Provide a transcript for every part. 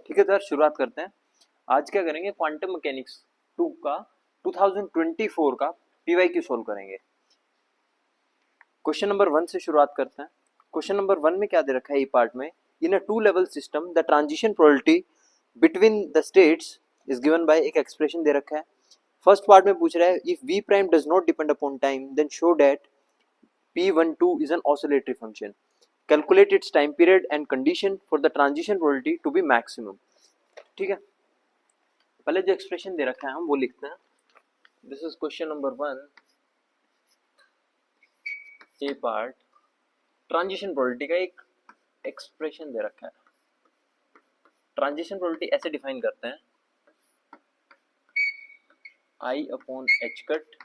ठीक है, तो यार शुरुआत करते हैं। आज क्या करेंगे, क्वांटम मैकेनिक्स 2 का 2024 का पीवाईक्यू सोल्व करेंगे। क्वेश्चन नंबर 1 से शुरुआत करते हैं। क्वेश्चन नंबर 1 में क्या दे रखा है, ई पार्ट में, in a two level system the transition probability between the states is given by, एक एक्सप्रेशन दे रखा है। फर्स्ट पार्ट में पूछ रहा है, if v prime does not depend upon time then show that p12 is an oscillatory function. Calculate its time period and condition for the transition probability to be maximum. ठीक है, पहले जो expression दे रखा है हम वो लिखते हैं। This is question number 1 A part. Transition probability का एक एक्सप्रेशन दे रखा है। ट्रांजिशन प्रोबेबिलिटी ऐसे डिफाइन करते हैं, I upon h cut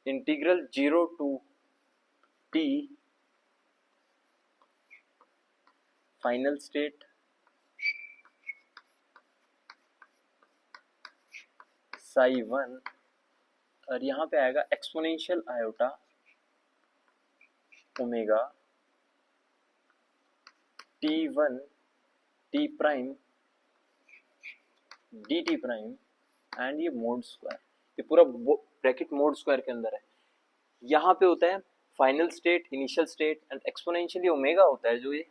integral 0 to t final state psi 1, और यहाँ पे आएगा exponential iota omega t1 t prime dt prime and ये मोड स्क्वायर, ये पूरा ब्रैकेट मोड स्क्वायर के अंदर है। यहाँ पे होता है final state, initial state and exponentially omega होता है, जो ये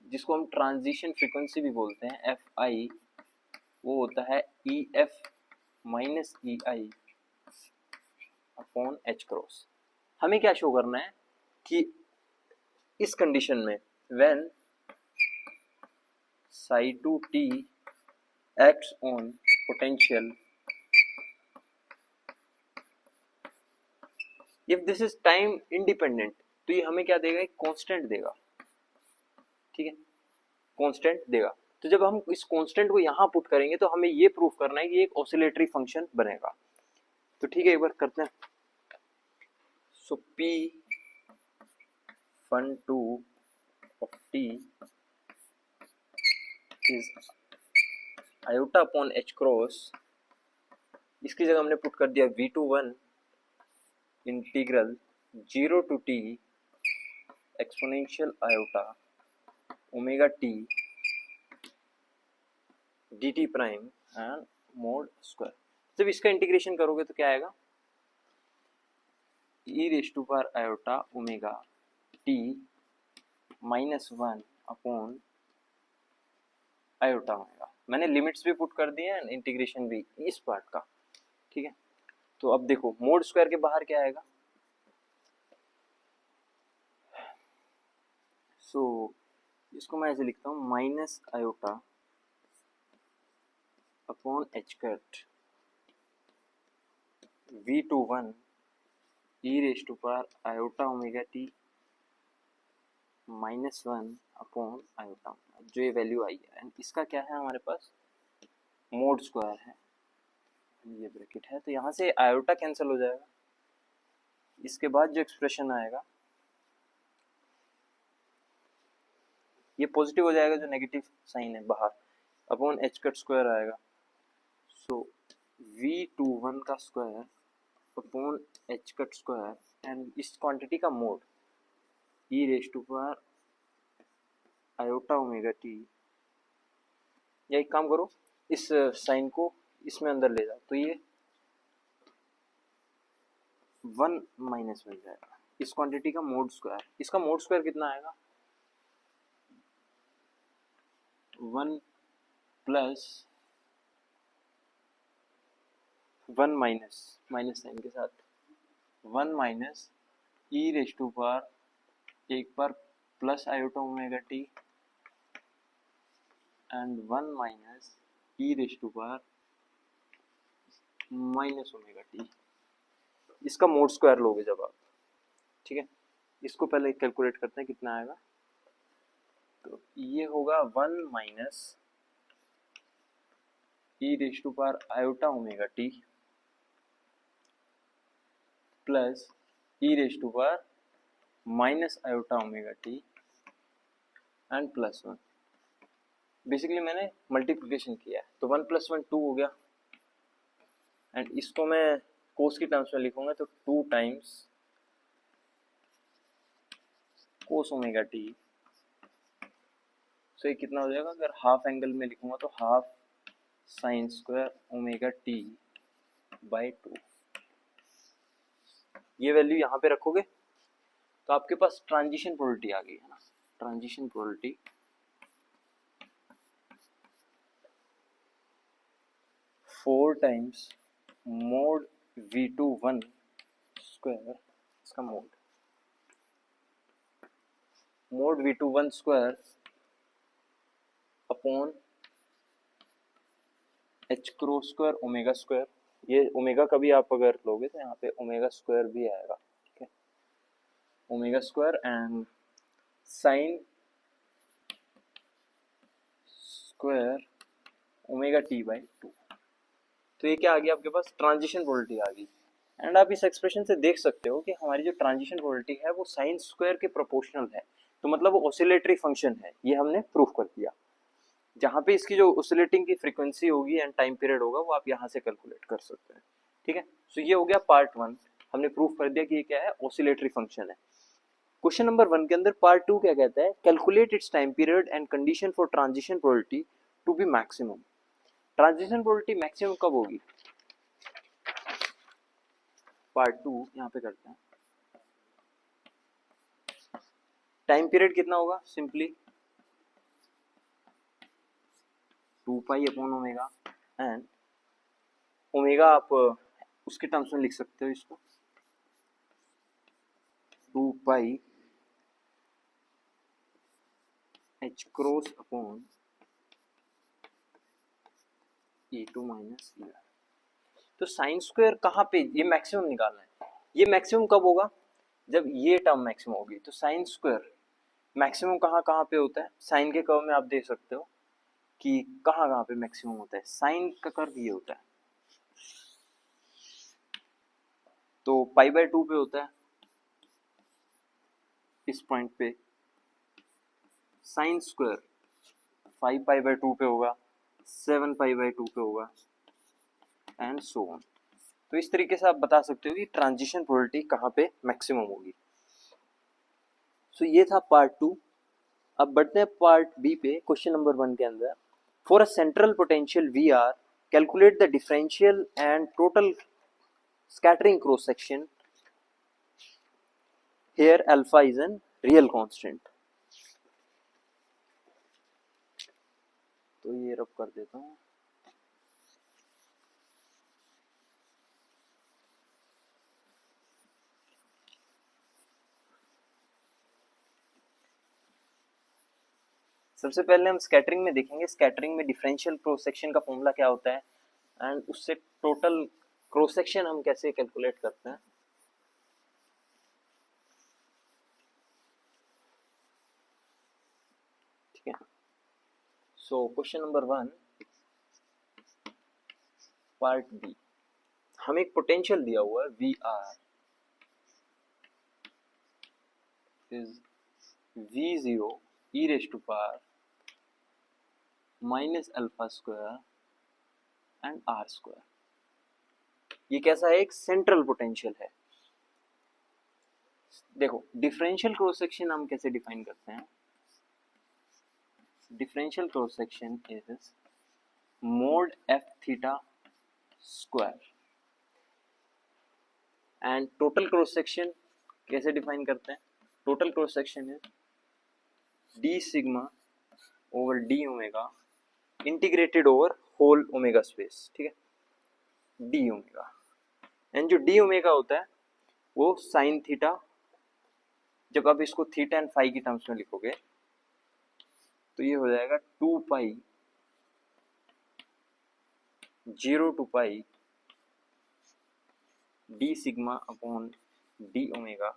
जिसको हम ट्रांजिशन फ्रीक्वेंसी भी बोलते हैं एफ आई, वो होता है ई एफ माइनस ई आई अपॉन एच क्रॉस। हमें क्या शो करना है कि इस कंडीशन में when Sai to T acts on potential, if this is time independent, तो ये हमें क्या देगा, एक कांस्टेंट देगा। ठीक है, कांस्टेंट देगा। तो जब हम इस कांस्टेंट को यहाँ पुट करेंगे तो हमें ये प्रूफ करना है कि एक ऑसिलेटरी फंक्शन बनेगा। तो ठीक है, एक बार करते हैं। सो p12 of t is iota upon h cross, इसकी जगह हमने पुट कर दिया v21 integral 0 to t exponential iota omega t dt prime and mod square. जब इसका इंटीग्रेशन करोगे तो क्या आएगा, e raise to power iota omega t minus 1 upon iota omega. मैंने लिमिट्स भी पुट कर दिए हैं, इंटीग्रेशन भी इस पार्ट का। ठीक है, तो अब देखो मोड स्क्वायर के बाहर क्या आएगा, सो इसको मैं ऐसे लिखता हूँ minus iota upon h cut v21 e raise to power iota omega t minus 1 upon iota, जो ये वैल्यू आई है। एंड इसका क्या है हमारे पास, मोड स्क्वायर है, ये ब्रैकेट है, तो यहाँ से आयोटा कैंसिल हो जाएगा। इसके बाद जो एक्सप्रेशन आएगा ये पॉजिटिव हो जाएगा, जो नेगेटिव साइन है बाहर, अपॉन एच कट स्क्वायर आएगा। सो v21 का square upon h cut square and इस क्वांटिटी का mod e raise to power iota omega t, या एक काम करो, इस साइन को इसमें अंदर ले जाओ, तो ये 1 माइनस बन जाएगा इस क्वांटिटी का मोड स्क्वायर। इसका मोड स्क्वायर कितना आएगा, 1 प्लस 1 माइनस माइनस साइन के साथ 1 minus e raise to power एक बार plus iota omega t and 1 minus e raise to power minus omega t. इसका मोड स्क्वायर लोगे जब आप। ठीक है, इसको पहले कैलकुलेट करते हैं कितना आएगा। तो ये होगा 1 minus e raise to power iota omega t plus e raise to power minus iota omega t and plus 1। Basically मैंने मल्टीप्लिकेशन किया है, तो 1 प्लस 1 2 हो गया, एंड इसको मैं कोस की टर्म्स में लिखूंगा, तो 2 टाइम्स कोस ओमेगा टी तो ये कितना हो जाएगा, अगर हाफ एंगल में लिखूंगा तो half sine square omega t by 2। ये वैल्यू यहाँ पे रखोगे तो आपके पास ट्रांजिशन प्रोबेबिलिटी आ गई है ना। Transition probability 4 times mod V21 square, इसका mod V21 square upon h cross square omega square. ये ओमेगा का भी आप अगर लोगे तो यहाँ पे ओमेगा स्क्वायर भी आएगा, ठीक है, omega square and sine square omega T by 2। तो ये क्या आ गया आपके पास, ट्रांजिशन प्रोबेबिलिटी आ गई। एंड आप इस एक्सप्रेशन से देख सकते हो कि हमारी जो ट्रांजिशन प्रोबेबिलिटी है वो साइन स्क्वायर के प्रोपोर्शनल है, तो मतलब वो ऑसिलेटरी फंक्शन है, ये हमने प्रूफ कर दिया। जहाँ पे इसकी जो ऑसिलेटिंग की फ्रीक्वेंसी होगी एंड टाइम पीरियड होगा वो आप यहाँ से कैलकुलेट कर सकते हैं, ठीक है। सो ये हो गया पार्ट 1, हमने प्रूफ कर दिया कि ये क्या है, ऑसिलेटरी फंक्शन है। क्वेश्चन नंबर 1 के अंदर पार्ट 2 क्या कहता है, calculate its time period and condition for transition probability to be maximum. Transition probability maximum कब होगी, पार्ट 2 यहाँ पे करते हैं। टाइम पीरियड कितना होगा, simply 2 pi upon omega, and omega आप उसके टर्म्स में लिख सकते हो इसको 2 pi h cross upon E2 minus E1। तो साइन स्क्वायर कहाँ पे, ये मैक्सिमम निकालना है। ये मैक्सिमम कब होगा, जब ये टर्म मैक्सिमम होगी। तो साइन स्क्वायर मैक्सिमम कहाँ कहाँ पे होता है, साइन के कर्व में आप देख सकते हो कि कहाँ कहाँ पे मैक्सिमम होता है। साइन का कर्व ये होता है, तो पाई बाय 2 पे होता है इस पॉइंट पे। साइन स्क्वायर 5 पाई बाय 2 पे होगा, 7 पाई बाय 2 पे होगा एंड सो ऑन। तो इस तरीके से आप बता सकते हो कि ट्रांजिशन प्रोबेबिलिटी कहाँ पे मैक्सिमम होगी। सो ये था पार्ट 2। अब बढ़ते हैं पार्ट बी पे। क्वेश्चन नंबर 1 के अंदर, for a central potential v r calculate the differential and total scattering cross section, here alpha is an real constant। तो ये रब कर देता हूँ। सबसे पहले हम स्कैटरिंग में देखेंगे, स्कैटरिंग में डिफरेंशियल क्रॉस सेक्शन का फॉर्मूला क्या होता है एंड उससे टोटल क्रॉस सेक्शन हम कैसे कैलकुलेट करते हैं। ठीक है, so question number 1 part b, हमें एक पोटेंशियल दिया हुआ है v r is V0 e raised to power minus alpha square and r square. ये कैसा है, एक सेंट्रल पोटेंशियल है। देखो डिफरेंशियल क्रॉस सेक्शन हम कैसे डिफाइन करते हैं, differential cross section is mod f theta square and total cross section कैसे डिफाइन करते हैं, total cross section is d sigma over d omega integrated over whole omega space. ठीक है, d omega, and जो d omega होता है वो sine theta, जब आप इसको थीटा एंड फाई की टर्म्स में लिखोगे तो ये हो जाएगा 2 pi 0 to pi d sigma upon d omega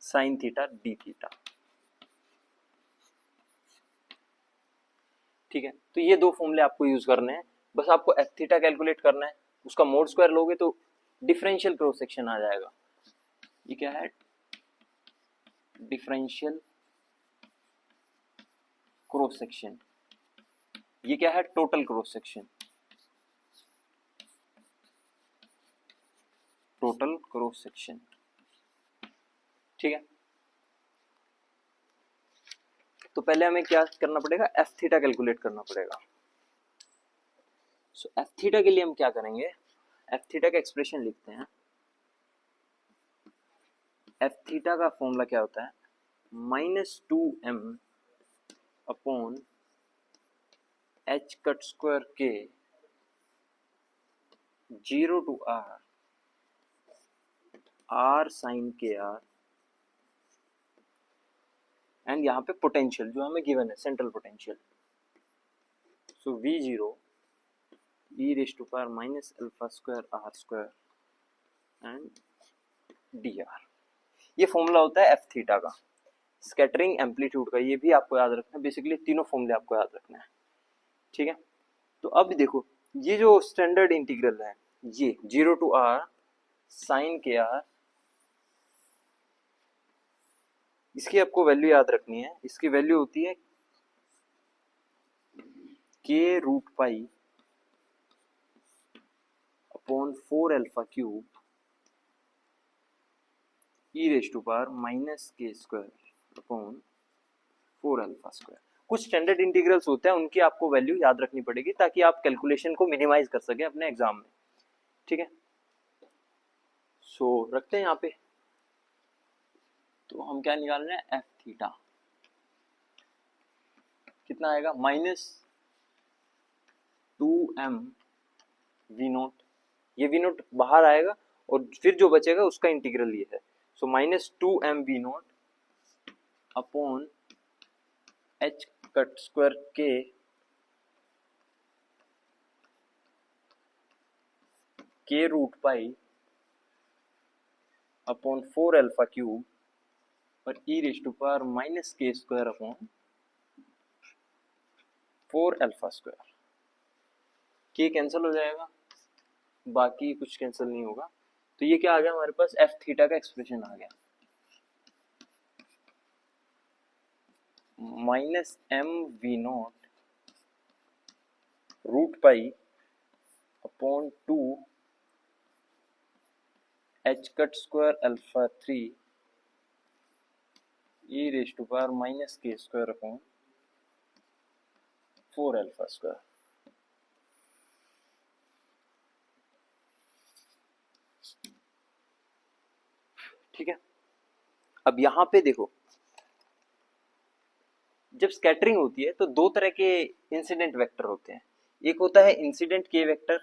sine theta d theta. ठीक है, तो ये दो फॉर्मूले आपको यूज करने हैं। बस आपको एफ थीटा कैलकुलेट करना है, उसका मोड स्क्वायर लोगे तो डिफरेंशियल क्रॉस सेक्शन आ जाएगा। ये क्या है, डिफरेंशियल क्रॉस सेक्शन। ये क्या है, total cross section, total cross section. ठीक है, तो पहले हमें क्या करना पड़ेगा, एफ थीटा कैलकुलेट करना पड़ेगा। सो एफ थीटा के लिए हम क्या करेंगे, एफ थीटा का एक्सप्रेशन लिखते हैं। एफ थीटा का फॉर्मूला क्या होता है, -2m upon h cut square के 0 to r sine k r, and यहाँ पे पोटेंशियल जो हमें गिवन है, central potential, so v0 e raise to power minus alpha square r square and dr। ये फॉर्मूला होता है एफ थीटा का, स्कैटरिंग एम्पलीट्यूड का, ये भी आपको याद रखना है। बेसिकली तीनों फॉर्मूले आपको याद रखना है, ठीक है। तो अब देखो ये जो स्टैंडर्ड इंटीग्रल है, ये 0 to r sine k r, इसकी आपको वैल्यू याद रखनी है। इसकी वैल्यू होती है k root pi upon 4 alpha cube e raise to power minus k square upon 4 alpha square. कुछ स्टैंडर्ड इंटीग्रल्स होते हैं, उनकी आपको वैल्यू याद रखनी पड़ेगी ताकि आप कैलकुलेशन को मिनिमाइज कर सके अपने एग्जाम में, ठीक है। सो रखते हैं यहाँ पे, तो हम क्या निकाल रहे हैं, एफ थीटा कितना आएगा, -2m v0, ये v0 बाहर आएगा और फिर जो बचेगा उसका इंटीग्रल ये है। So -2m v0 upon h cut square के root pi upon 4 alpha cube और e raise to power minus k square upon 4 alpha square. K cancel हो जाएगा, बाकी कुछ कैंसिल नहीं होगा, तो ये क्या आ गया हमारे पास, एफ थीटा का एक्सप्रेशन आ गया, -m v0 root pi upon 2 h cut square alpha 3 e raise to power minus k square upon 4 alpha square. ठीक है। अब यहां पे देखो, जब स्कैटरिंग होती है तो दो तरह के इंसिडेंट वेक्टर होते हैं। एक होता है इंसिडेंट के वेक्टर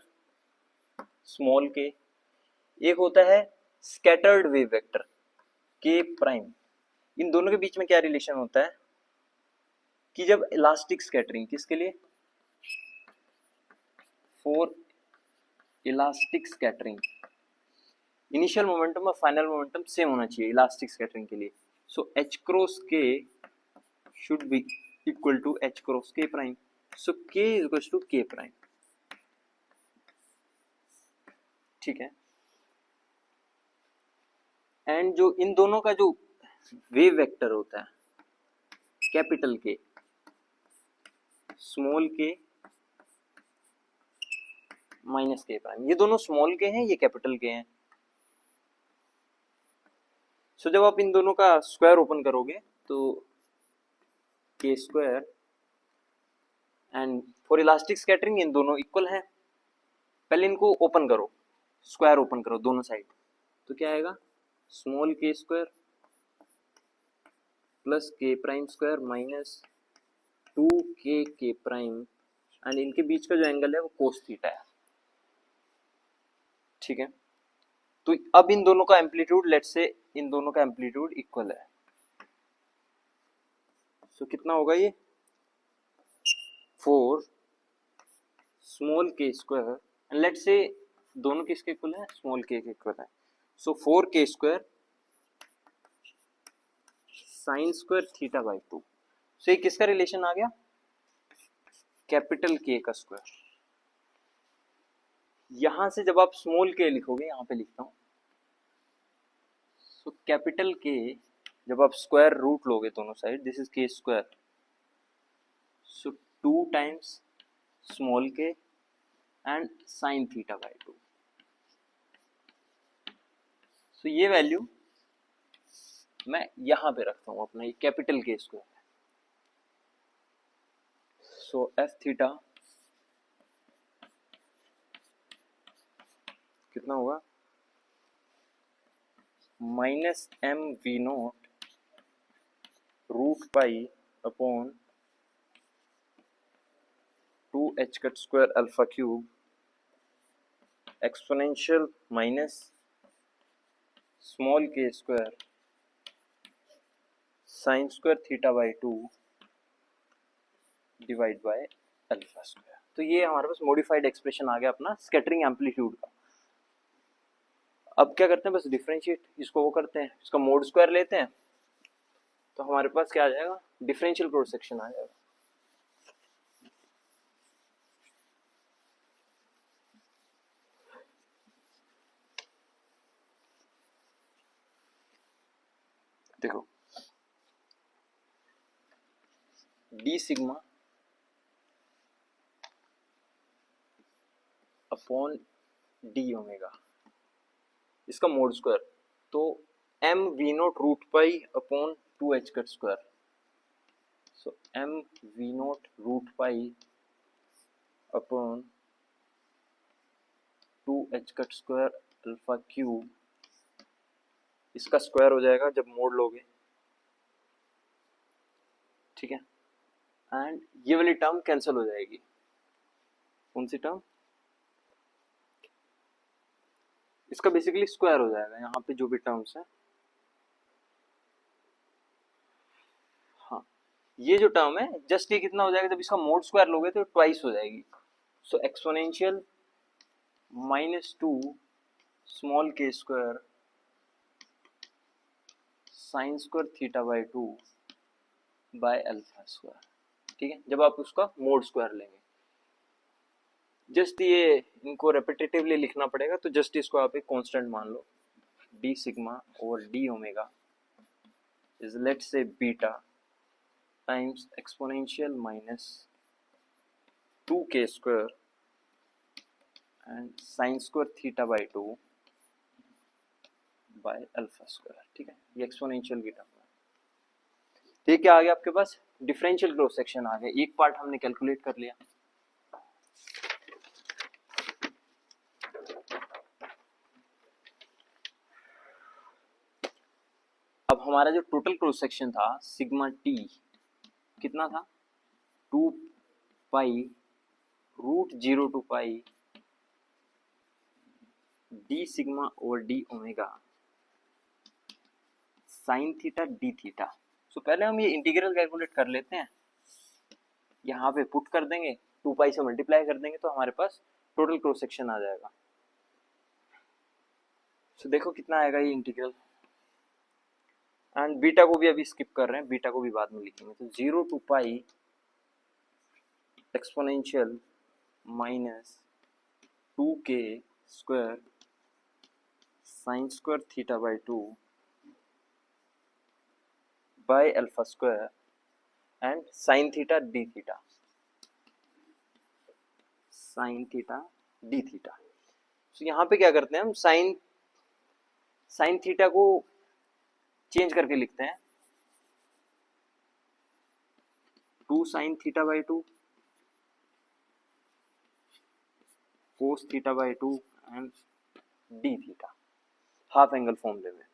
स्मॉल के, एक होता है स्कैटर्ड वेव वेक्टर के प्राइम। इन दोनों के बीच में क्या रिलेशन होता है कि जब इलास्टिक स्कैटरिंग, किसके लिए, for elastic scattering, initial momentum और फाइनल मोमेंटम सेम होना चाहिए इलास्टिक स्कैटरिंग के लिए। सो h cross k should be equal to h cross k prime. So k is equals to k prime. ठीक है। एंड जो इन दोनों का जो वेव वेक्टर होता है, कैपिटल के स्मॉल के माइनस के प्राइम, ये दोनों स्मॉल के हैं, ये कैपिटल के हैं। सो जब आप इन दोनों का स्क्वायर ओपन करोगे तो k square, and for elastic scattering इन दोनों इक्वल है। पहले इनको ओपन करो, स्क्वायर ओपन करो दोनों साइड, तो क्या आएगा, स्मॉल के स्क्वायर प्लस के प्राइम स्क्वायर माइनस 2k के प्राइम, एंड इनके बीच का जो एंगल है वो कोस थीटा है, ठीक है। तो अब इन दोनों का एम्पलीट्यूड, लेट्स से इन दोनों का एम्पलीट्यूड इक्वल है, सो कितना होगा ये, 4 small k square, and let's say दोनों किसके इक्वल है, स्मॉल के इक्वल है, सो 4k square sine square theta by 2। सो ये किसका रिलेशन आ गया, कैपिटल के का स्क्वायर। यहां से जब आप स्मॉल के लिखोगे, यहां पे लिखता हूं, सो कैपिटल के जब आप स्क्वायर रूट लोगे दोनों साइड, दिस इज के स्क्वायर, सो 2 टाइम्स स्मॉल के एंड साइन थीटा बाई 2। सो ये वैल्यू मैं यहां पे रखता हूं अपना, ये कैपिटल के स्क्वायर है, सो एफ थीटा कितना होगा, minus m v naught root pi upon 2h cut square alpha cube exponential minus small k square sine square theta by 2 divide by alpha square. तो ये हमारे पास मॉडिफाइड एक्सप्रेशन आ गया अपना स्कैटरिंग एम्पलीट्यूड का। अब क्या करते हैं, बस डिफरेंशिएट इसको वो करते हैं, इसका मोड स्क्वायर लेते हैं, तो हमारे पास क्या आ जाएगा, डिफरेंशियल क्रॉस सेक्शन आ जाएगा। देखो d sigma upon d omega, इसका मोड स्क्वायर, तो m v naught root pi upon 2h cut square, so m v naught root pi upon 2h cut square alpha cube, इसका square हो जाएगा जब mode लोगे, ठीक है, एंड ये वाली टर्म कैंसिल हो जाएगी। कौन सी टर्म, इसका बेसिकली स्क्वायर हो जाएगा यहाँ पे जो भी टर्म्स है। हाँ, ये जो टर्म है जस्ट ये कितना हो जाएगा, जब इसका मोड स्क्वायर लोगे तो ट्वाइस हो जाएगी। So exponential -2 small k square sine square theta by 2 by alpha square, ठीक है, जब आप उसका मोड स्क्वायर लेंगे। जस्ट ये इनको रेपिटेटिवली लिखना पड़ेगा, तो जस्ट इसको आप एक कांस्टेंट मान लो, d sigma over d omega is let's say beta times exponential minus 2k square and sine square theta by 2 by alpha square, ठीक है, ये एक्सपोनेंशियल की टर्म है। तो ये क्या आ गया आपके पास, डिफरेंशियल क्रॉस सेक्शन आ गया। एक पार्ट हमने कैलकुलेट कर लिया। अब हमारा जो टोटल क्रॉस सेक्शन था सिग्मा टी कितना था, 2 pi root 0 to pi d sigma और d omega sine theta d theta. So पहले हम ये इंटीग्रल कैलकुलेट कर लेते हैं, यहाँ पे पुट कर देंगे, 2 पाई से मल्टीप्लाई कर देंगे, तो हमारे पास टोटल क्रॉस सेक्शन आ जाएगा। सो देखो कितना आएगा ये इंटीग्रल, एंड बीटा को भी अभी स्किप कर रहे हैं, बीटा को भी बाद में लिखेंगे। तो 0 to pi exponential minus 2k square sine square theta by 2 by alpha square and sine theta d theta, sine theta d theta. तो यहाँ पे क्या करते हैं हम, साइन थीटा को चेंज करके लिखते हैं 2 sign theta by 2 cos theta by 2 and D theta, half angle फॉर्मूले में।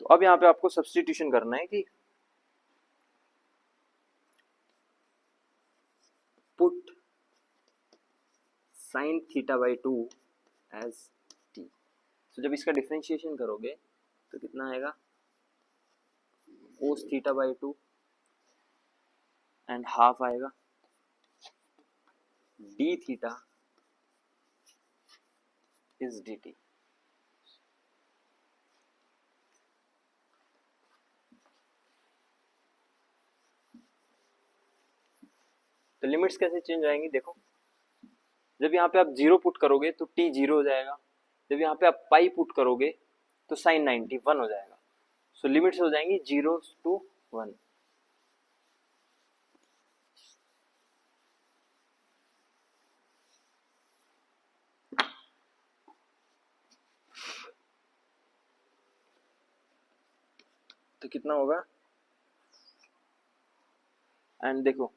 तो अब यहाँ पे आपको सब्स्टिट्यूशन करना है कि put sine theta by 2 as t. तो जब इसका डिफरेंशिएशन करोगे तो कितना आएगा, cos theta by 2 and half आएगा d theta is d t. तो लिमिट्स कैसे चेंज आएंगी, देखो जब यहाँ पे आप 0 पुट करोगे तो t 0 हो जाएगा, जब यहाँ पे आप पाई पुट करोगे तो साइन 90 1 हो जाएगा। सो लिमिट्स हो जाएंगी 0 to 1। तो कितना होगा, एंड देखो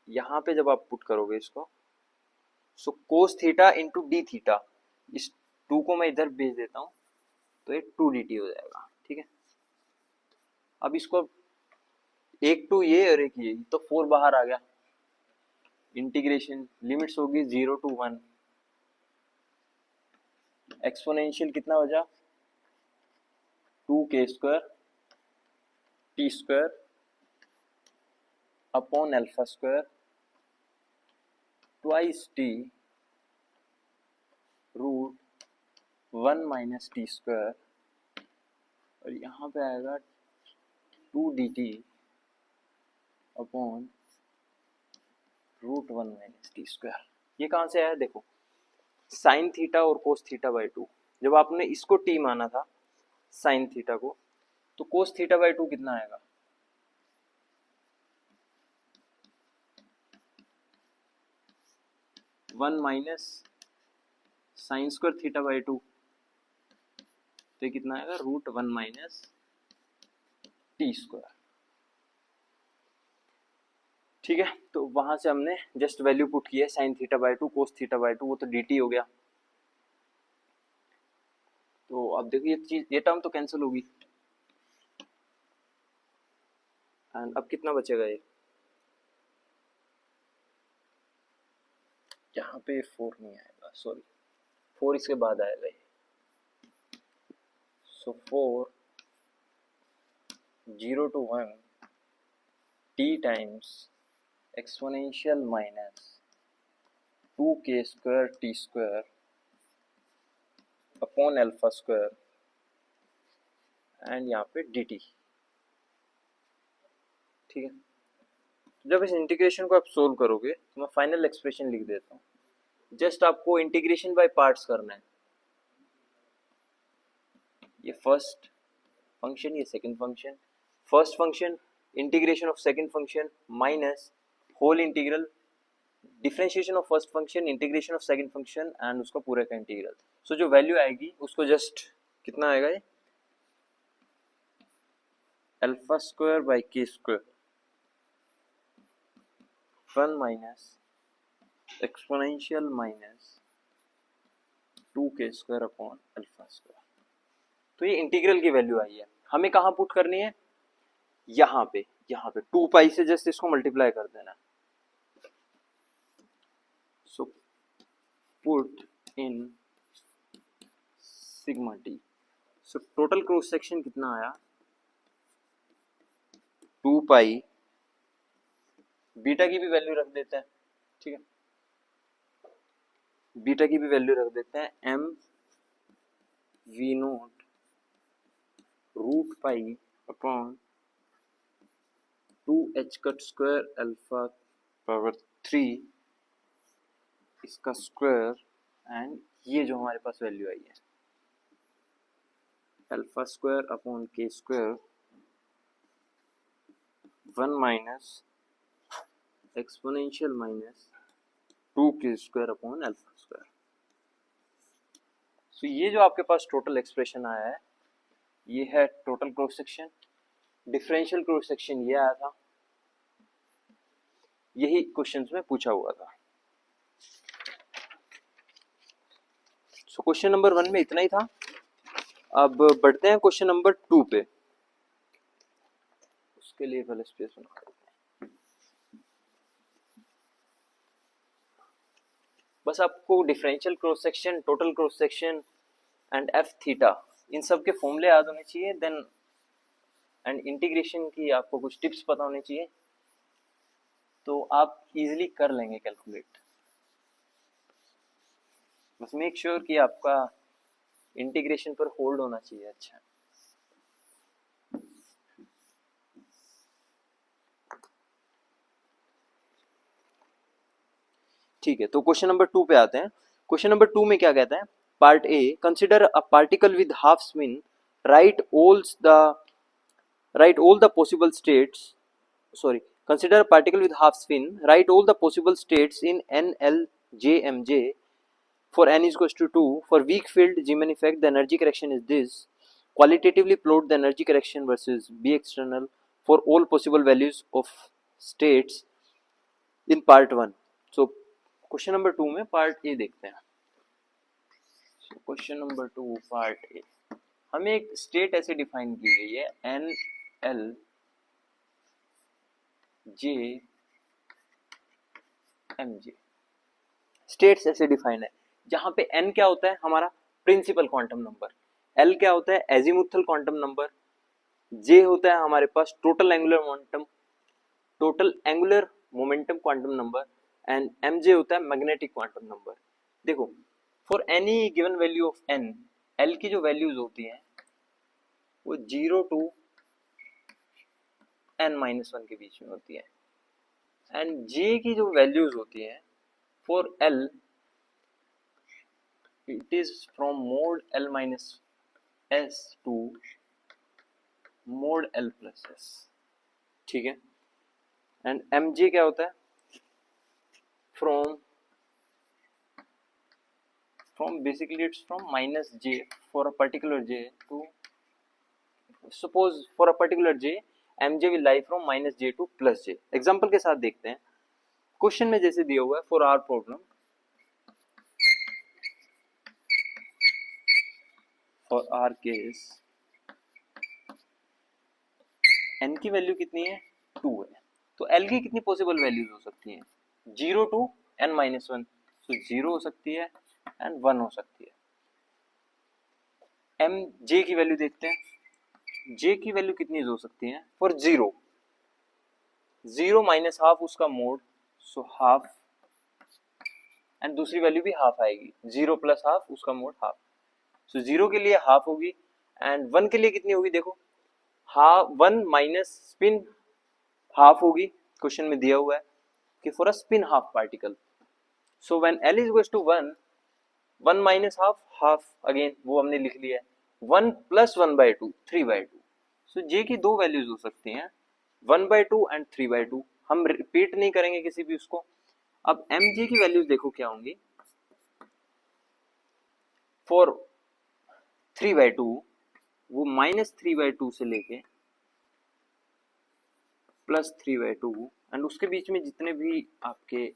यहाँ पे जब आप पुट करोगे इसको, so cos theta into d theta, इस 2 को मैं इधर भेज देता हूँ तो ये 2dt हो जाएगा, ठीक है। अब इसको एक टू ये और एक ये, तो 4 बाहर आ गया, इंटीग्रेशन लिमिट्स होगी 0 to 1, एक्सपोनेंशियल कितना बचा 2k² t² upon alpha square twice t root 1 minus t², और यहाँ पे आएगा 2dt upon root 1 minus t²। ये कहाँ से आया देखो, साइन थीटा और कोस थीटा बाई 2, जब आपने इसको t माना था साइन थीटा को, तो कोस थीटा बाई 2 कितना आएगा, one minus sign square theta by 2, तो ये कितना आएगा रूट 1 माइनस t², ठीक है। तो वहां से हमने जस्ट वैल्यू पुट की है, sign theta by 2 cos theta by 2, वो तो dt हो गया। तो अब देखो ये चीज, ये टर्म तो कैंसिल होगी, एंड अब कितना बचेगा ये, यहाँ पे 4 नहीं आएगा, सॉरी 4 इसके बाद आएगा ये, सो 4 0 to 1 t times exponential minus 2k² t² upon alpha square and यहाँ पे dt, ठीक है। जब इस इंटीग्रेशन को आप सोल्व करोगे तो मैं फाइनल एक्सप्रेशन लिख देता हूँ, जस्ट आपको इंटीग्रेशन बाय पार्ट्स करना है, ये फर्स्ट फंक्शन, ये second function, first function integration of second function minus whole integral differentiation of first function integration of second function and उसका पूरे का इंटीग्रल। सो जो वैल्यू आएगी उसको जस्ट कितना आएगा ये, alpha square by k² 1 minus exponential minus 2k² upon alpha square. तो ये इंटीग्रल की वैल्यू आई है, हमें कहाँ पुट करनी है, यहाँ पे 2 पाई से जस्ट इसको मल्टीप्लाई कर देना। So put in sigma T, so total cross section कितना आया 2 पाई, बीटा की भी वैल्यू रख देते हैं, ठीक है, बीटा की भी वैल्यू रख देते हैं m v naught root pi upon 2h² alpha power 3 इसका स्क्वायर, एंड ये जो हमारे पास वैल्यू आई है alpha square upon k² 1 minus exponential minus 2k² upon alpha square. So ये जो आपके पास टोटल एक्सप्रेशन आया है, ये है total cross section, differential cross section ये आया था, यही क्वेश्चंस में पूछा हुआ था। सो क्वेश्चन नंबर 1 में इतना ही था। अब बढ़ते हैं क्वेश्चन नंबर 2 पे, उसके लिए पहले स्पेस बना देते हैं। बस आपको differential cross section, total cross section and f theta, इन सब के फॉर्मूले याद होने चाहिए, देन एंड इंटीग्रेशन की आपको कुछ टिप्स पता होने चाहिए, तो आप इजीली कर लेंगे कैलकुलेट। बस मेक श्योर कि आपका इंटीग्रेशन पर होल्ड होना चाहिए अच्छा। ठीक है, तो क्वेश्चन नंबर 2 पे आते हैं। क्वेश्चन नंबर 2 में क्या कहता है, part A, consider a particle with half spin, right all the possible states, sorry, consider a particle with half spin, write all the possible states in NLJMJ for n is equals to 2, for weak field Zeeman effect the energy correction is this, qualitatively plot the energy correction versus B external for all possible values of states in part 1. So question number 2 में part a देखते हैं. Question number 2 part a. हमें एक state ऐसे define की गई है n l j M j. States ऐसे डिफाइन है जहां पे n क्या होता है हमारा प्रिंसिपल क्वांटम नंबर, l क्या होता है एजीमुथल क्वांटम नंबर, j होता है हमारे पास total angular momentum quantum number and mj होता है मैग्नेटिक क्वांटम नंबर. देखो for any given value of n, l की जो वैल्यूज होती हैं वो 0 टू n-1 के बीच में होती है एंड j की जो वैल्यूज होती हैं for l it is from mod l minus s to mod l plus s. ठीक है. एंड mj क्या होता है from basically it's from minus j for a particular j to suppose for a particular j mj will lie from minus j to plus j. Example के साथ देखते हैं. Question में जैसे दिया हुआ है for our problem, for our case n की वैल्यू कितनी है 2 है. तो l की कितनी पॉसिबल वैल्यूज हो सकती हैं 0 टू n-1. तो 0 हो सकती है एंड 1 हो सकती है. m j की वैल्यू देखते हैं. j की वैल्यू कितनी हो सकती है फॉर 0 माइनस हाफ उसका मोड, सो हाफ एंड दूसरी वैल्यू भी हाफ आएगी. 0 प्लस हाफ उसका मोड हाफ. सो 0 के लिए हाफ होगी एंड 1 के लिए कितनी होगी देखो हाफ 1 माइनस स्पिन हाफ होगी. क्वेश्चन में दिया हुआ है कि for a spin half particle. So when l is equals to 1 minus half again वो हमने लिख लिया है 1 प्लस 1/2 3/2. सो j की दो वैल्यूज हो सकती हैं 1/2 एंड 3/2. हम रिपीट नहीं करेंगे किसी भी उसको. अब mj की वैल्यूज देखो क्या होंगी फॉर 3/2 वो -3/2 से लेके +3/2 एंड उसके बीच में जितने भी आपके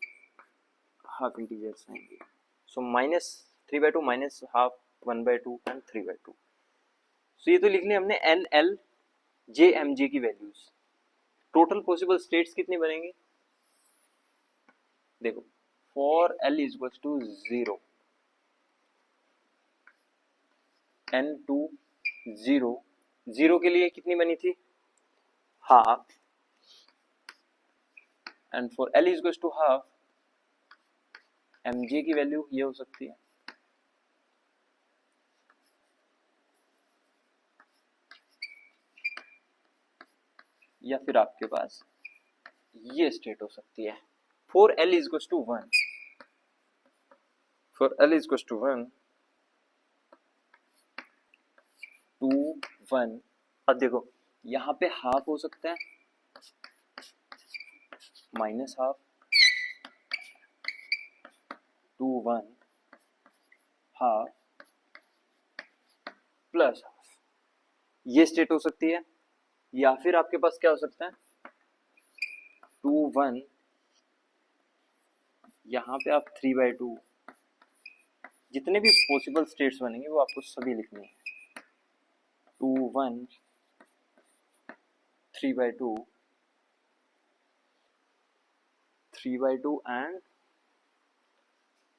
हाफ इंटीजर्स आएंगे. So -3/2 minus half 1/2 and 3/2. So ये तो लिख लिया हमने n l j M j की वैल्यूज. टोटल पॉसिबल स्टेट्स कितनी बनेंगी देखो for l is equal to 0 n to 0 के लिए कितनी बनी थी half and for l is equal to half mj की वैल्यू ये हो सकती है या फिर आपके पास ये स्टेट हो सकती है for l is equal to 1. For l is equal to 1 2 1. अब देखो यहाँ पे हाफ हो सकता है minus half 2 1 half plus half. ये स्टेट हो सकती है या फिर आपके पास क्या हो सकता है 2 1 यहाँ पे आप 3/2. जितने भी पॉसिबल स्टेट्स बनेंगे वो आपको सभी लिखनी है 2 1 3/2 एंड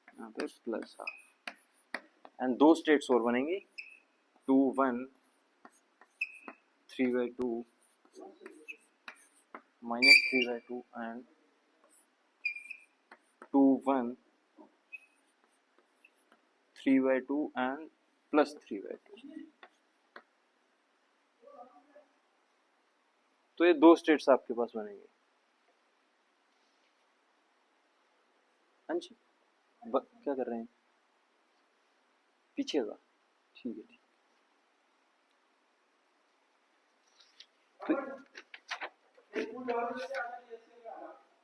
यहाँ पे प्लस हाफ एंड दो स्टेट्स और बनेंगी 2 1 3/2 माइनस 3/2 एंड 2 1 3/2 एंड प्लस 3/2. तो ये दो स्टेट्स आपके पास बनेंगे. हाँ जी क्या कर रहे हैं पीछे का ठीक है.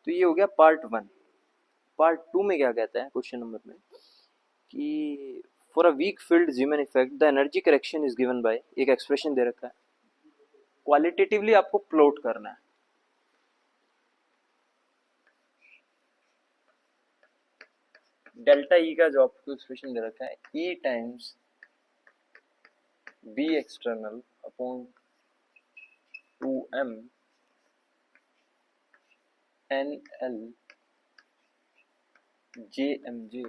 तो ये हो गया पार्ट 1. पार्ट 2 में क्या कहता है क्वेश्चन नंबर में कि for a weak field जीमन effect the energy correction is given by एक एक्सप्रेशन दे रखा है. क्वालिटेटिवली आपको प्लॉट करना है. डेल्टा ई का जो आपको एक्सप्रेशन दे रखा है e times B external upon 2m n l j M j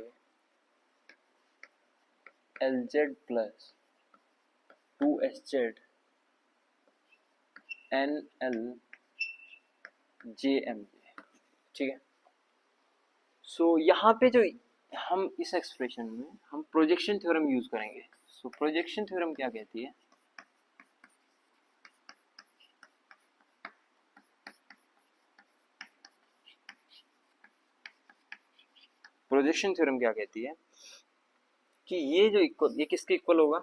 l z plus 2s z n l j M j, ठीक है। सो यहाँ पे जो हम इस एक्सप्रेशन में हम प्रोजेक्शन थ्योरम यूज करेंगे। सो प्रोजेक्शन थ्योरम क्या कहती है? प्रोजेक्शन थ्योरम क्या कहती है कि ये जो इक्वल, ये किसके इक्वल होगा?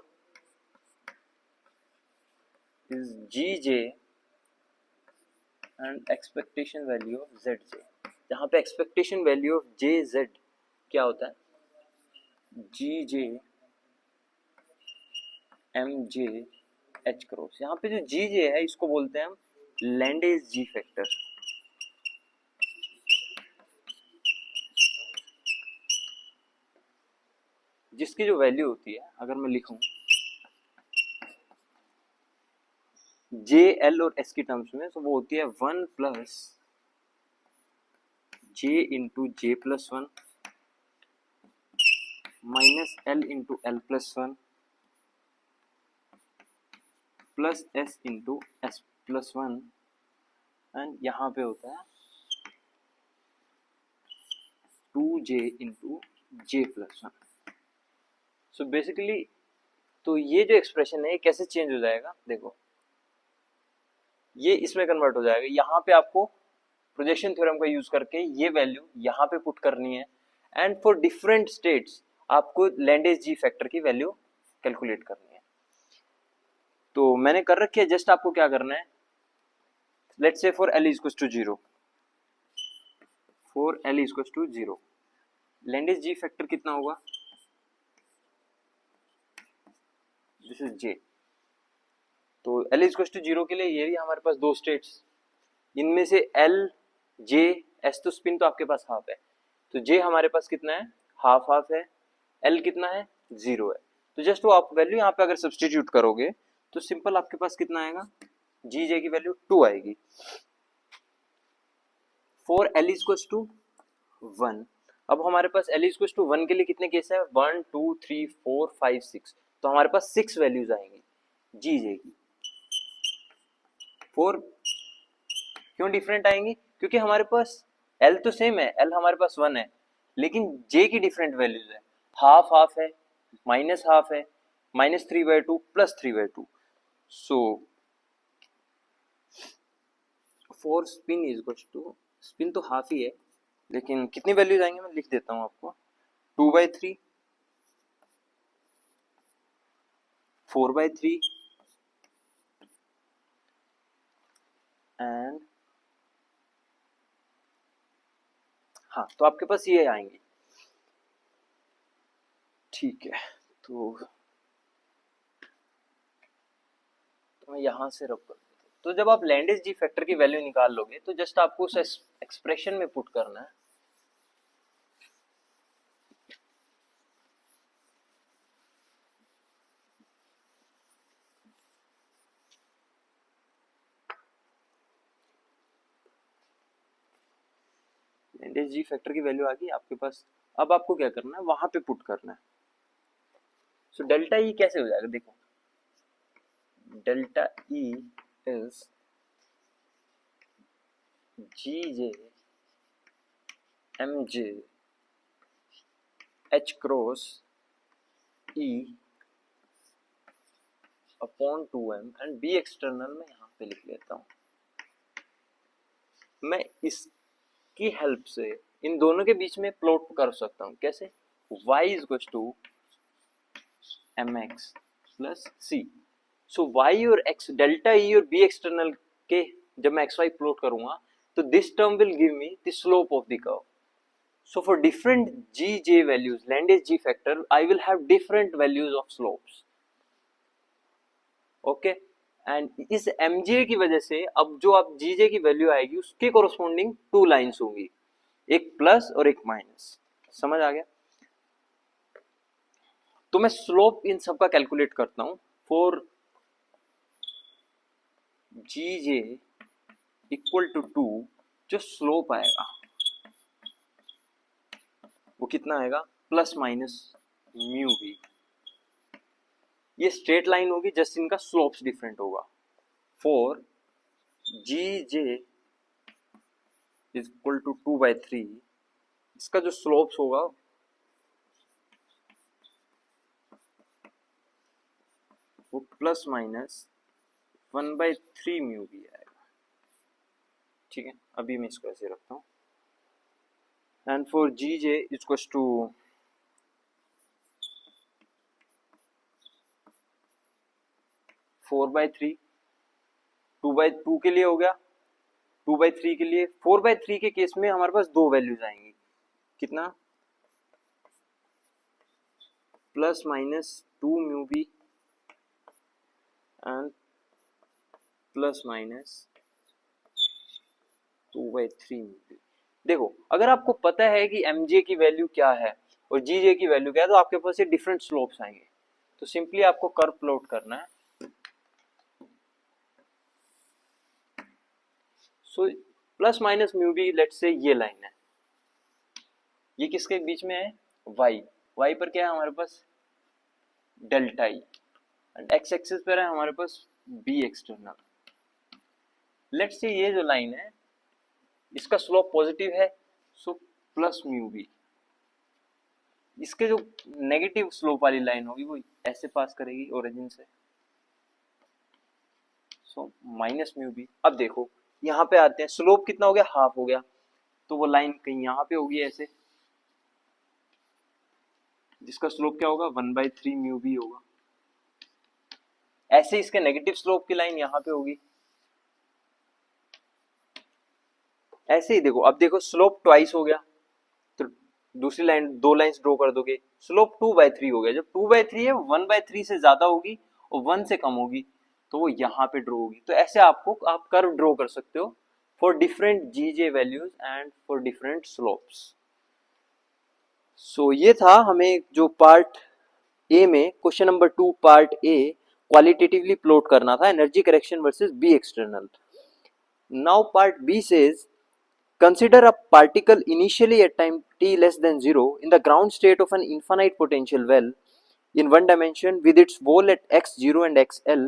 Is ji J and expectation value of Z J, जहाँ पे expectation value of J Z क्या होता है? जी जे एम जे एच क्रॉस। यहाँ पे जो जी जे है इसको बोलते हैं हम लैंडेज जी फैक्टर। जिसकी जो वैल्यू होती है, अगर मैं लिखूं जे एल और एस की टर्म्स में, तो वो होती है 1 plus J into J plus 1 minus L into L plus 1 plus S into S plus 1, and यहाँ पे होता है 2j इंटू जे प्लस 1। सो बेसिकली तो ये जो एक्सप्रेशन है ये कैसे चेंज हो जाएगा? देखो, ये इसमें कन्वर्ट हो जाएगा। यहाँ पे आपको प्रोजेक्शन थ्योरम का यूज करके ये वैल्यू यहाँ पे पुट करनी है, एंड फॉर डिफरेंट स्टेट्स आपको लैंडेज जी फैक्टर की वैल्यू कैलकुलेट करनी है। तो मैंने कर रखी है, जस्ट आपको क्या करना है, let's say for l is equal to 0, for l is equal to 0 Lande's g factor कितना होगा? This is j. तो एल इज इक्वल टू 0 के लिए ये भी हमारे पास दो स्टेट्स, इनमें से एल जे एस, तो स्पिन तो आपके पास हाफ है, तो जे हमारे पास कितना है? हाफ हाफ है। एल कितना है? 0 है। तो जस्ट वो आप वैल्यू यहाँ पे अगर सब्सटीट्यूट करोगे तो सिंपल आपके पास कितना आएगा? जी जे की वैल्यू 2 आएगी। For l is equal to 1, अब हमारे पास एल इज इक्वल टू 1 के लिए कितने केस है? 1 2 3 4 5 6, तो हमारे पास 6 वैल्यूज आएंगी जी जे की। फॉर क्यों डिफरेंट आएंगी? क्योंकि हमारे पास एल तो सेम है, एल हमारे पास 1 है, लेकिन जे की डिफरेंट वैल्यूज है। हाफ हाफ है, माइनस हाफ है, -3/2 +3/2। So for spin is equal to, spin तो हाफ ही है, लेकिन कितनी वैल्यूज आएंगे मैं लिख देता हूँ आपको। 2/3, 4/3 एंड, हाँ, तो आपके पास ये आएंगे, ठीक है। तो मैं यहाँ से रख कर, तो जब आप लैंडेज जी फैक्टर की वैल्यू निकाल लोगे तो जस्ट आपको उस एक्सप्रेशन में पुट करना है। लैंडेज जी फैक्टर की वैल्यू आ गई आपके पास, अब आपको क्या करना है? वहां पे पुट करना है। सो डेल्टा ई कैसे हो जाएगा? देखो, delta e is ji J M J H cross e upon 2m, and b external में यहाँ पे लिख लेता हूँ। मैं इसकी हेल्प से इन दोनों के बीच में प्लॉट कर सकता हूँ। कैसे? y is equal to mx plus c। So y और x, डेल्टा ई और बी एक्सटर्नल के जब मैं xy प्लॉट करूंगा तो this term will give me the slope of the curve. So for different gj values, Landes g factor, I will have different values of slopes. Okay, and इस mj की वजह से अब जो आप gj की वैल्यू आएगी उसके कोरोस्पोंडिंग टू लाइंस होंगी, एक प्लस और एक माइनस। समझ आ गया? तो मैं स्लोप इन सब का कैलकुलेट करता हूं for g j equal to 2, जो स्लोप आएगा वो कितना आएगा, प्लस माइनस म्यू वी। ये स्ट्रेट लाइन होगी, जस्ट इनका स्लोप्स डिफरेंट होगा। For g j is equal to 2/3, इसका जो स्लोप्स होगा वो प्लस माइनस 1/3 म्यू भी आएगा। ठीक है, अभी मैं इसको ऐसे रखता हूँ। And for g j equal to 4/3, 2/2 के लिए हो गया, 2/3 के लिए, 4/3 के केस में हमारे पास दो वैल्यूज आएंगी, कितना, plus minus 2 mu b and plus minus 2/3 mu b. देखो, अगर आपको पता है कि mj की वैल्यू क्या है और gj की वैल्यू क्या है, तो आपके पास ये डिफरेंट स्लोप्स आएंगे। तो सिंपली आपको कर्व प्लॉट करना है। So plus minus mu b, let's say ये लाइन है, ये किसके बीच में है, y पर क्या है हमारे पास, delta E, and x axis पर है हमारे पास b एक्सटर्नल। लेट्स से ये जो लाइन है इसका स्लोप पॉजिटिव है, सो प्लस म्यू बी। इसके जो नेगेटिव स्लोप वाली लाइन होगी वो ऐसे पास करेगी ओरिजिन से, सो माइनस म्यू बी। अब देखो यहाँ पे आते हैं, स्लोप कितना हो गया, हाफ हो गया, तो वो लाइन कहीं यहाँ पे होगी ऐसे, जिसका स्लोप क्या होगा, 1/3 म्यू बी होगा। ऐसे इसके नेगेटिव स्लोप की लाइन यहाँ पे होगी। ऐसे ही देखो, अब देखो स्लोप ट्वाइस हो गया, तो दूसरी लाइन, दो लाइंस ड्रॉ कर दोगे, स्लोप 2/3 हो गया। जब 2/3 है, 1/3 से ज्यादा होगी और 1 से कम होगी तो वो यहाँ पे ड्रॉ होगी। तो ऐसे आपको आप कर्व ड्रॉ कर सकते हो for different G J values and for different slopes. So ये था हमें जो पार्ट ए में, question number 2 part A, qualitatively plot करना था energy correction versus B external. Now part B says, consider a particle initially at time t less than 0 in the ground state of an infinite potential well in one dimension with its wall at x0 and xl.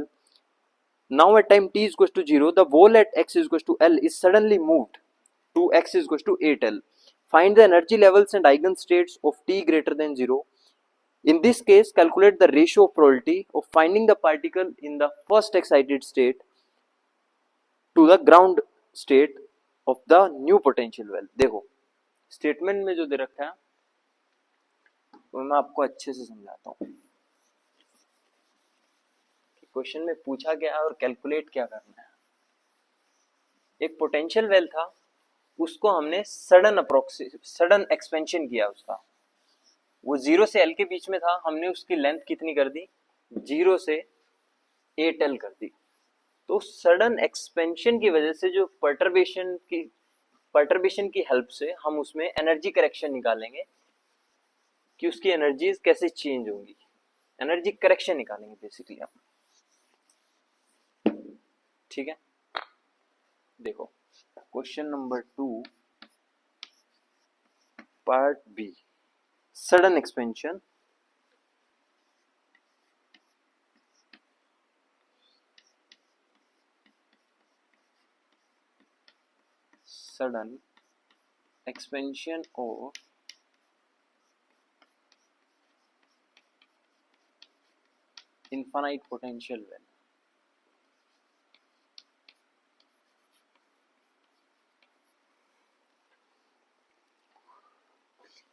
Now at time t is equals to 0, the wall at x is equals to l is suddenly moved to x is equals to 8l. Find the energy levels and eigenstates of t greater than 0. In this case, calculate the ratio of probability of finding the particle in the first excited state to the ground state of the new potential well. देखो statement में जो दे रखा है वो मैं आपको अच्छे से समझाता हूँ। क्वेश्चन में पूछा गया और कैलकुलेट क्या करना है। एक पोटेंशियल वेल था, उसको हमने सडन एक्सपेंशन किया उसका, वो 0 से l के बीच में था, हमने उसकी लेंथ कितनी कर दी, 0 से 8l कर दी। तो सडन एक्सपेंशन की वजह से जो पर्टर्बेशन की हेल्प से हम उसमें एनर्जी करेक्शन निकालेंगे कि उसकी एनर्जीज कैसे चेंज होंगी, एनर्जी करेक्शन निकालेंगे बेसिकली आप। ठीक है, देखो question number 2 part b, sudden expansion sudden expansion of infinite potential well.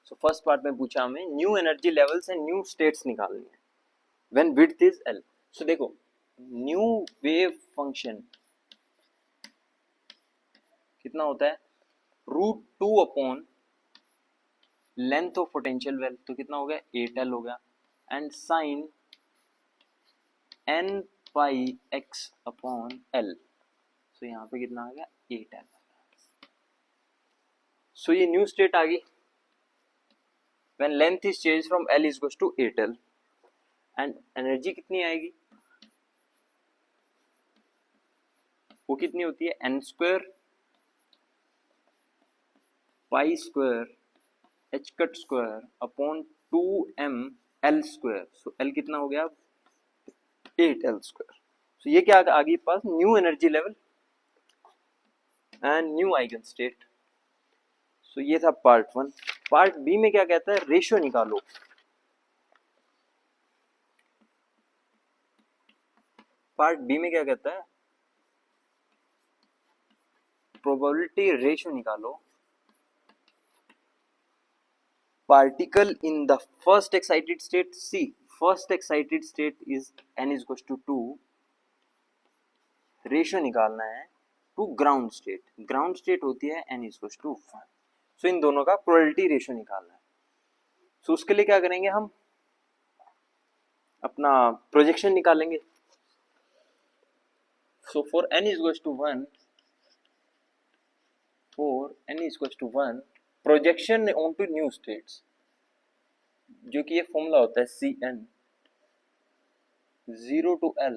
So first part में पूछा हमें new energy levels and new states निकालनी है when width is l। So देखो न्यू वेव फंक्शन कितना होता है, √2 upon length of potential well, तो कितना हो गया 8l हो गया, and sine n pi x upon l, सो यहाँ पे कितना आ गया 8l। सो ये न्यू स्टेट आ गई when length is changed from l is equals to 8l। And energy कितनी आएगी, वो कितनी होती है, n square pi square h cut square upon 2m l square. So l कितना हो गया, 8l स्क्वायर। सो ये क्या आ गई पास, new energy level and new eigen state. So ये था पार्ट 1। पार्ट बी में क्या कहता है, रेशियो निकालो। पार्ट बी में क्या कहता है, प्रोबेबिलिटी रेशियो निकालो particle in the first excited state. See first excited state is n is equal to 2, ratio निकालना है to ground state, ground state होती है n is equal to 1। So इन दोनों का प्रोबेबिलिटी रेशियो निकालना है। सो उसके लिए क्या करेंगे, हम अपना प्रोजेक्शन निकालेंगे। So for n is equal to 1, for n is equal to 1 projection onto new states, जो कि ये फॉर्मूला होता है Cn 0 to L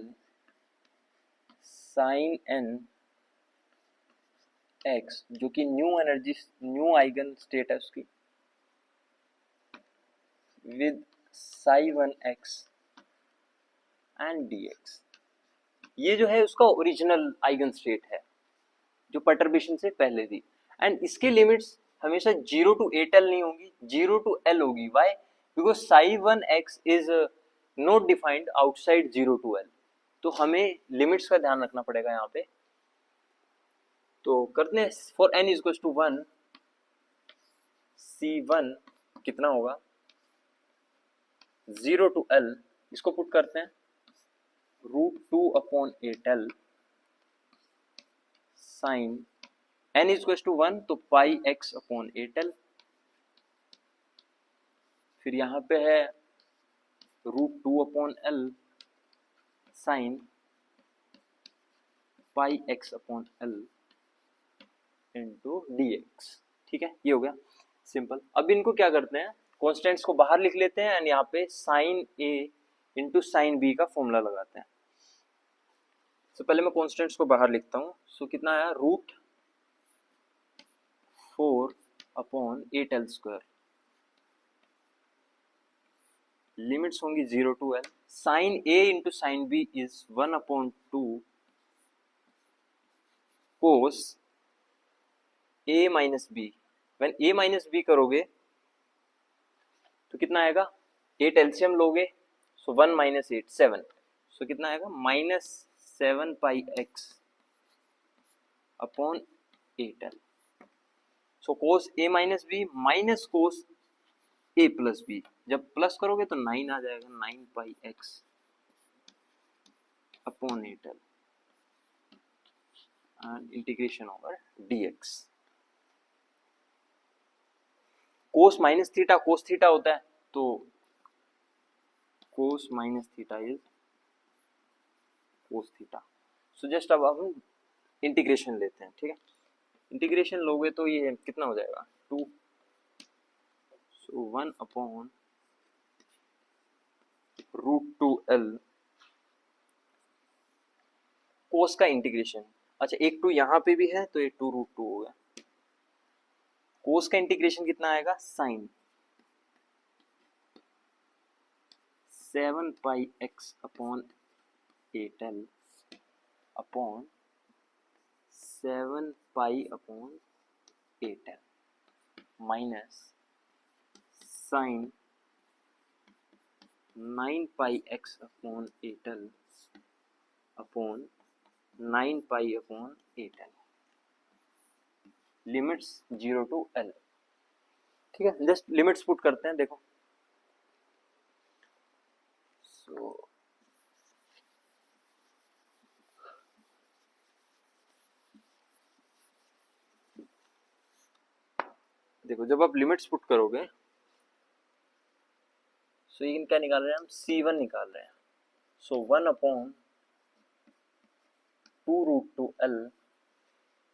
sin n x, जो कि new energy, new eigen state है उसकी, with psi 1 x and dx। ये जो है उसका ओरिजिनल आइगन स्टेट है जो परटर्बेशन से पहले थी। एंड इसके लिमिट्स हमेशा 0 to 8l नहीं होंगी, 0 to L होगी। Why, because psi 1 x is not defined outside 0 to L। तो हमें लिमिट्स का ध्यान रखना पड़ेगा यहाँ पे। तो करते हैं, for n is to 1 C1 कितना होगा 0 to L, इसको पुट करते हैं √2/8L sign n is to 1 तो पाई x/8L। फिर यहाँ पे है √2/L sine pi x/L into dx। ठीक है, ये हो गया सिंपल। अब इनको क्या करते हैं, कॉन्स्टेंट्स को बाहर लिख लेते हैं एंड यहाँ पे sine a into sine b का फॉर्मूला लगाते हैं। तो पहले मैं कॉन्स्टेंट्स को बाहर लिखता हूँ। सो कितना आया, √4/8L स्क्वायर, लिमिट्स होंगी 0 to L, sine a into sine b is 1/2 cos a minus b. When a minus b करोगे तो कितना आएगा, 8 एलसीएम लोगे, सो 1 माइनस 8 7, सो कितना आएगा -7 pi x upon 8L। So cos a minus b minus cos a plus b, जब plus करोगे तो 9 आ जाएगा, 9 pi x upon 8L and integration होगा dx। Cos minus theta cos theta होता है, तो cos minus theta is cos theta. So just अब हम इंटीग्रेशन लेते हैं। ठीक है, इंटीग्रेशन लोगे तो ये कितना हो जाएगा 2, सो 1/√2L कोस का इंटीग्रेशन। अच्छा, एक 2 यहाँ पे भी है तो ये 2√2 हो गया। कोस का इंटीग्रेशन कितना आएगा, sine 7 pi x upon 8L upon 7 pi upon 8L minus sine 9 pi x upon 8L upon 9 pi upon 8L, limits 0 to L। ठीक है, जस्ट लिमिट्स पुट करते हैं। देखो, सो देखो, जब आप लिमिट्स पुट करोगे, सो ये क्या निकाल रहे हैं हम, C1 निकाल रहे हैं। सो 1/2√2L,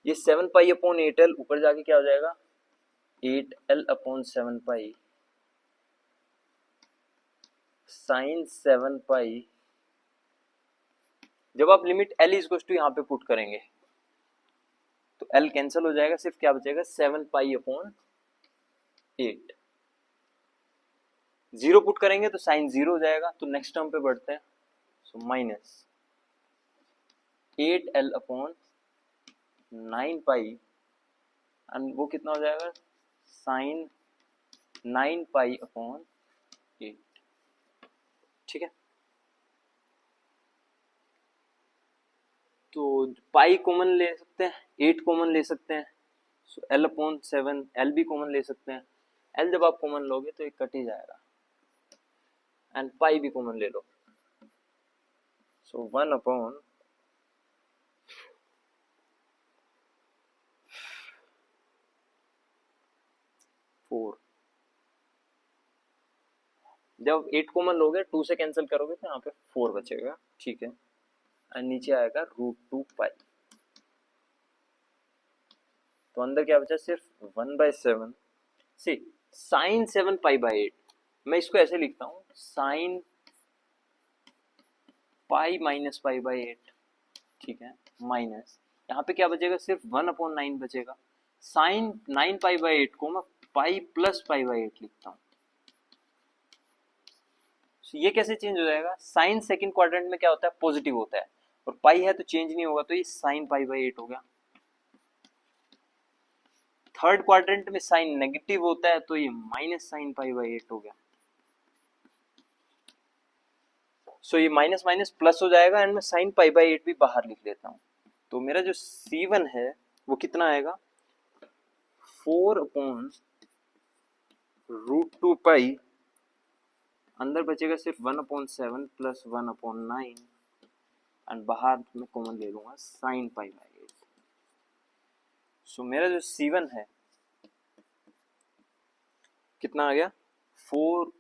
ये 7 पाई अपॉन 8L ऊपर जाके क्या हो जाएगा 8L अपॉन 7 पाई साइन 7 पाई, जब आप लिमिट एल इज टू यहाँ पे पुट करेंगे तो एल कैंसिल हो जाएगा, सिर्फ क्या बचेगा 7 पाई अपॉन 8। जीरो पुट करेंगे तो साइन 0 हो जाएगा, तो नेक्स्ट टर्म पे बढ़ते हैं। So minus 8l upon 9 pi, and वो कितना हो जाएगा साइन 9 पाई अपॉन 8। ठीक है, तो पाई कॉमन ले सकते हैं, 8 कॉमन ले सकते हैं, सो एल अपॉन 7, एल भी कॉमन ले सकते हैं। एल जब आप कॉमन लोगे तो एक कट ही जाएगा, एंड पाई भी कॉमन ले लो, सो 1 अपॉन 4। जब 8 कॉमन लोगे 2 से कैंसिल करोगे तो यहाँ पे 4 बचेगा। ठीक है, एंड नीचे आएगा √2 पाई, तो अंदर क्या बचा सिर्फ 1/7। सी साइन 7 पाई बाई 8, मैं इसको ऐसे लिखता हूँ sine pi minus pi by 8। ठीक है, माइनस यहाँ पे क्या बचेगा सिर्फ 1/9 बचेगा। साइन 9 पाई बाई 8 को मैं पाई प्लस पाई बाई 8 लिखता हूँ। so, ये कैसे चेंज हो जाएगा, साइन सेकंड क्वाड्रेंट में क्या होता है पॉजिटिव होता है, और पाई है तो चेंज नहीं होगा, तो ये साइन पाई बाई 8 हो गया। थर्ड क्वाड्रेंट में साइन नेगेटिव होता है तो ये माइनस साइन पाई बाई 8 हो गया। सो ये माइनस माइनस प्लस हो जाएगा, एंड मैं साइन पाई बाई 8 भी बाहर लिख लेता हूँ। तो मेरा जो C1 है वो कितना आएगा 4 अपॉन √2 पाई, अंदर बचेगा सिर्फ 1/7 प्लस 1/9, एंड बाहर में कॉमन ले लूंगा साइन पाई बाई 8। सो मेरा जो C1 है कितना आ गया 4,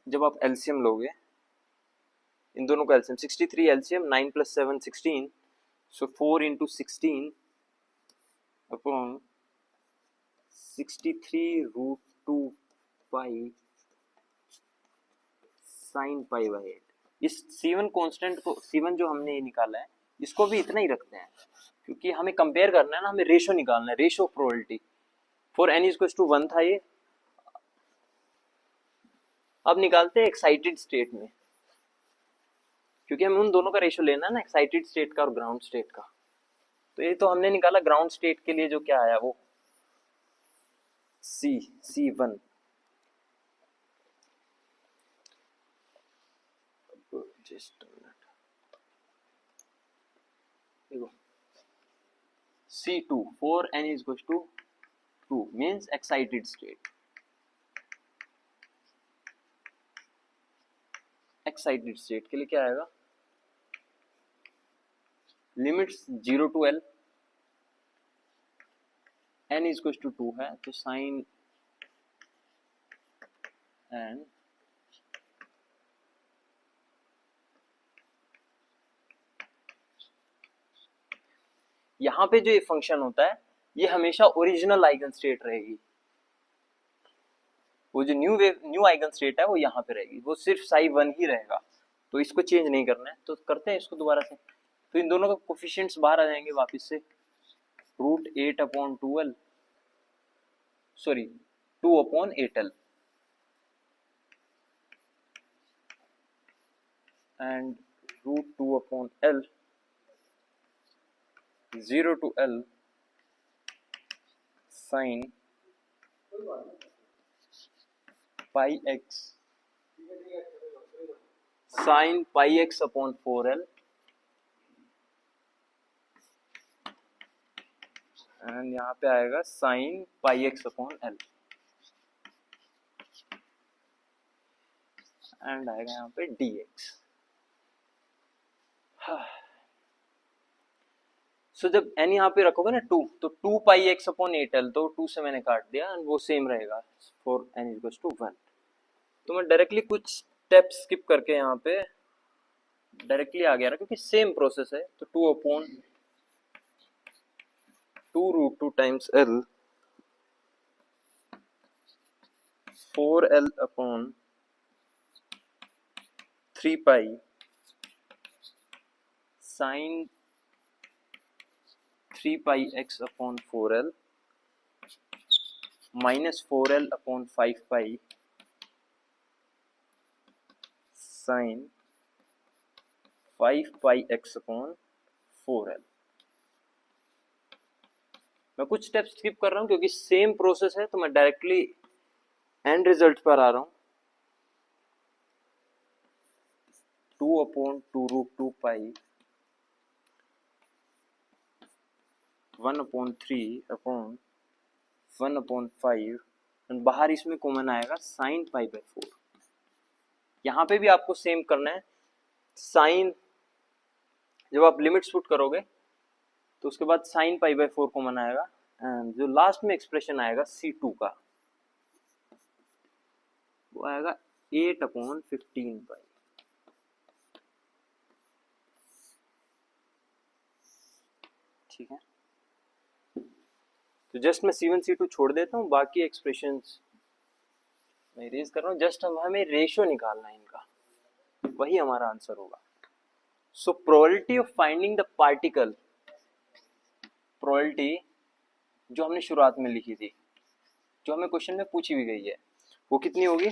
जब आप एलसीएम लोगे इन दोनों का LCM 63 LCM 9 + 7 16, so 4 × 16 upon 63 √2 pi sine pi by 8। इस C1 कांस्टेंट को, C1 जो हमने ये निकाला है इसको भी इतना ही रखते हैं, क्योंकि हमें कंपेयर करना है ना, हमें रेशो निकालना है, ratio of probability. For n = 1 था ये, अब निकालते हैं एक्साइटेड स्टेट में, क्योंकि हमें उन दोनों का रेशो लेना है ना, एक्साइटेड स्टेट का और ग्राउंड स्टेट का। तो ये तो हमने निकाला ग्राउंड स्टेट के लिए, जो क्या आया वो C1। जस्ट देखो C2 for n = 2 means excited state। Excited state के लिए क्या आएगा, लिमिट्स 0 to L, n = 2 है तो साइन एंड यहाँ पे जो ये फंक्शन होता है ये हमेशा ओरिजिनल आइगन स्टेट रहेगी, वो जो न्यू आइगन स्टेट है वो यहाँ पे रहेगी, वो सिर्फ psi1 ही रहेगा, तो इसको चेंज नहीं करना है। तो करते हैं इसको दोबारा से, तो इन दोनों का कोफिशिएंट्स बाहर आ जाएंगे वापस से, √8/2l, sorry 2/8l, and √2/l 0 to L sin pi x sin pi x upon 4L, and यहाँ पे आएगा sin pi x upon L, and आएगा यहाँ पे dx। सो जब n यहाँ पे रखोगे ना 2, तो 2 pi x upon 8L, तो 2 से मैंने काट दिया, एंड वो सेम रहेगा फॉर n = 1। तो मैं डायरेक्टली कुछ स्टेप स्किप करके यहाँ पे डायरेक्टली आ गया ना, क्योंकि सेम प्रोसेस है। तो 2/2 times L 4L upon 3 pi sine 3 पाई x upon 4l minus 4l upon 5 pi sine 5 पाई x अपॉन 4l। मैं कुछ स्टेप्स स्किप कर रहा हूं क्योंकि सेम प्रोसेस है, तो मैं डायरेक्टली एंड रिजल्ट पर आ रहा हूं। 2 upon 2 root 2 pi 1 upon 3 upon 1 upon 5 and बाहर इसमें कॉमन आएगा साइन पाई बाई 4। यहाँ पे भी आपको सेम करना है। साइन जब आप लिमिट्स पुट करोगे तो उसके बाद साइन पाई बाई 4 कॉमन आएगा एंड जो लास्ट में एक्सप्रेशन आएगा C2 का वो आएगा 8 अपॉन 15 पाई। ठीक है, तो जस्ट मैं C1 C2 छोड़ देता हूँ, बाकी एक्सप्रेशंस मैं इरेज कर रहा हूँ। जस्ट हमें रेशियो निकालना है इनका, वही हमारा आंसर होगा। So probability of finding the particle, probability जो हमने शुरुआत में लिखी थी, जो हमें क्वेश्चन में पूछी भी गई है, वो कितनी होगी?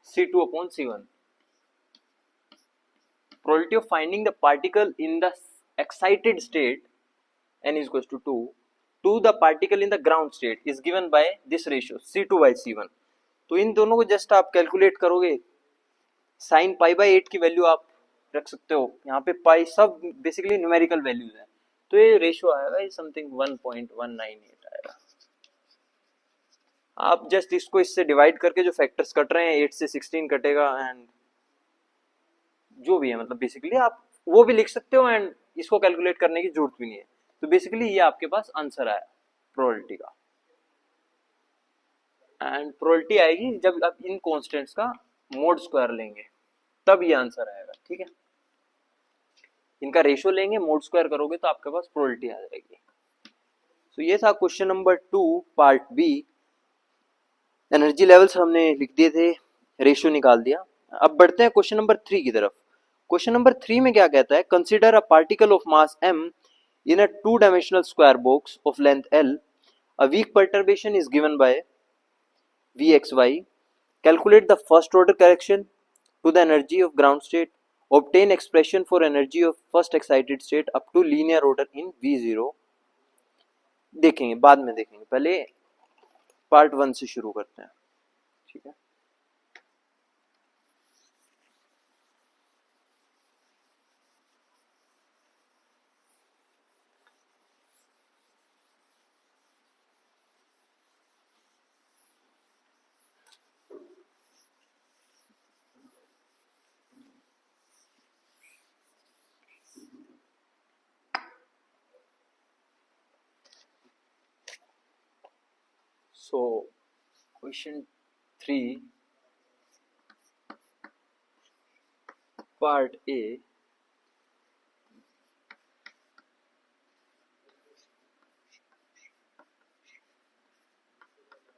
C2 upon C1। Probability of finding the particle in the excited state n is equals to 2 to the particle in the ground state is given by this ratio C2 by C1। तो इन दोनों को just आप calculate करोगे, sine pi by 8 की value आप रख सकते हो यहाँ पे, पाई सब बेसिकली न्यूमेरिकल वैल्यूज है, तो ये रेशियो आएगा ये समथिंग 1.198 आएगा। आप जस्ट इसको इससे डिवाइड करके जो फैक्टर्स कट रहे हैं 8 से 16 कटेगा एंड जो भी है, मतलब बेसिकली आप वो भी लिख सकते हो एंड इसको कैलकुलेट करने की जरूरत भी नहीं है। तो बेसिकली ये आपके पास आंसर आया प्रोबेबिलिटी का, एंड प्रोबेबिलिटी आएगी जब आप इन कांस्टेंट्स का मोड स्क्वायर लेंगे तब ये आंसर आएगा। ठीक है, इनका रेशियो लेंगे, मोड स्क्वायर करोगे तो आपके पास प्रोबेबिलिटी आ जाएगी। तो ये था question number 2 part B. Energy levels हमने लिख दिए थे, रेशियो निकाल दिया। अब बढ़ते हैं क्वेश्चन नंबर 3 की तरफ। क्वेश्चन नंबर 3 में क्या कहता है? Consider a particle of mass m in a two-dimensional square box of length L. A weak perturbation is given by Vxy. Calculate the first order correction to the energy of ground state. Obtain expression for energy of first excited state up to linear order in V0. देखेंगे, बाद में देखेंगे, पहले part 1 से शुरू करते हैं। ठीक है, so question 3 part A,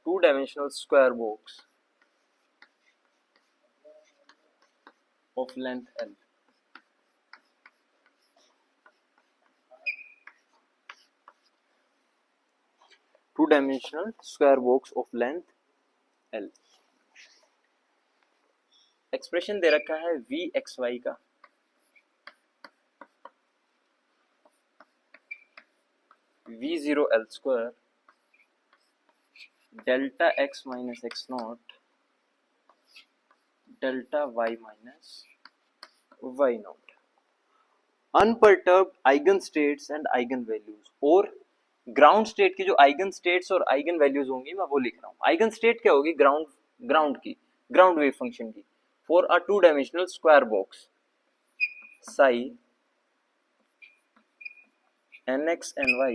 two-dimensional square box of length L. Two-dimensional square box of length L. Expression दे रखा है Vxy का, V0 L square delta x minus X naught delta y minus y naught, unperturbed eigen states and eigen values. और ground state की जो eigen states और eigen values होंगी मैं वो लिख रहा हूँ। आइगन स्टेट क्या होगी? ग्राउंड की, ग्राउंड वेव फंक्शन की। For a two dimensional square box psi nx and y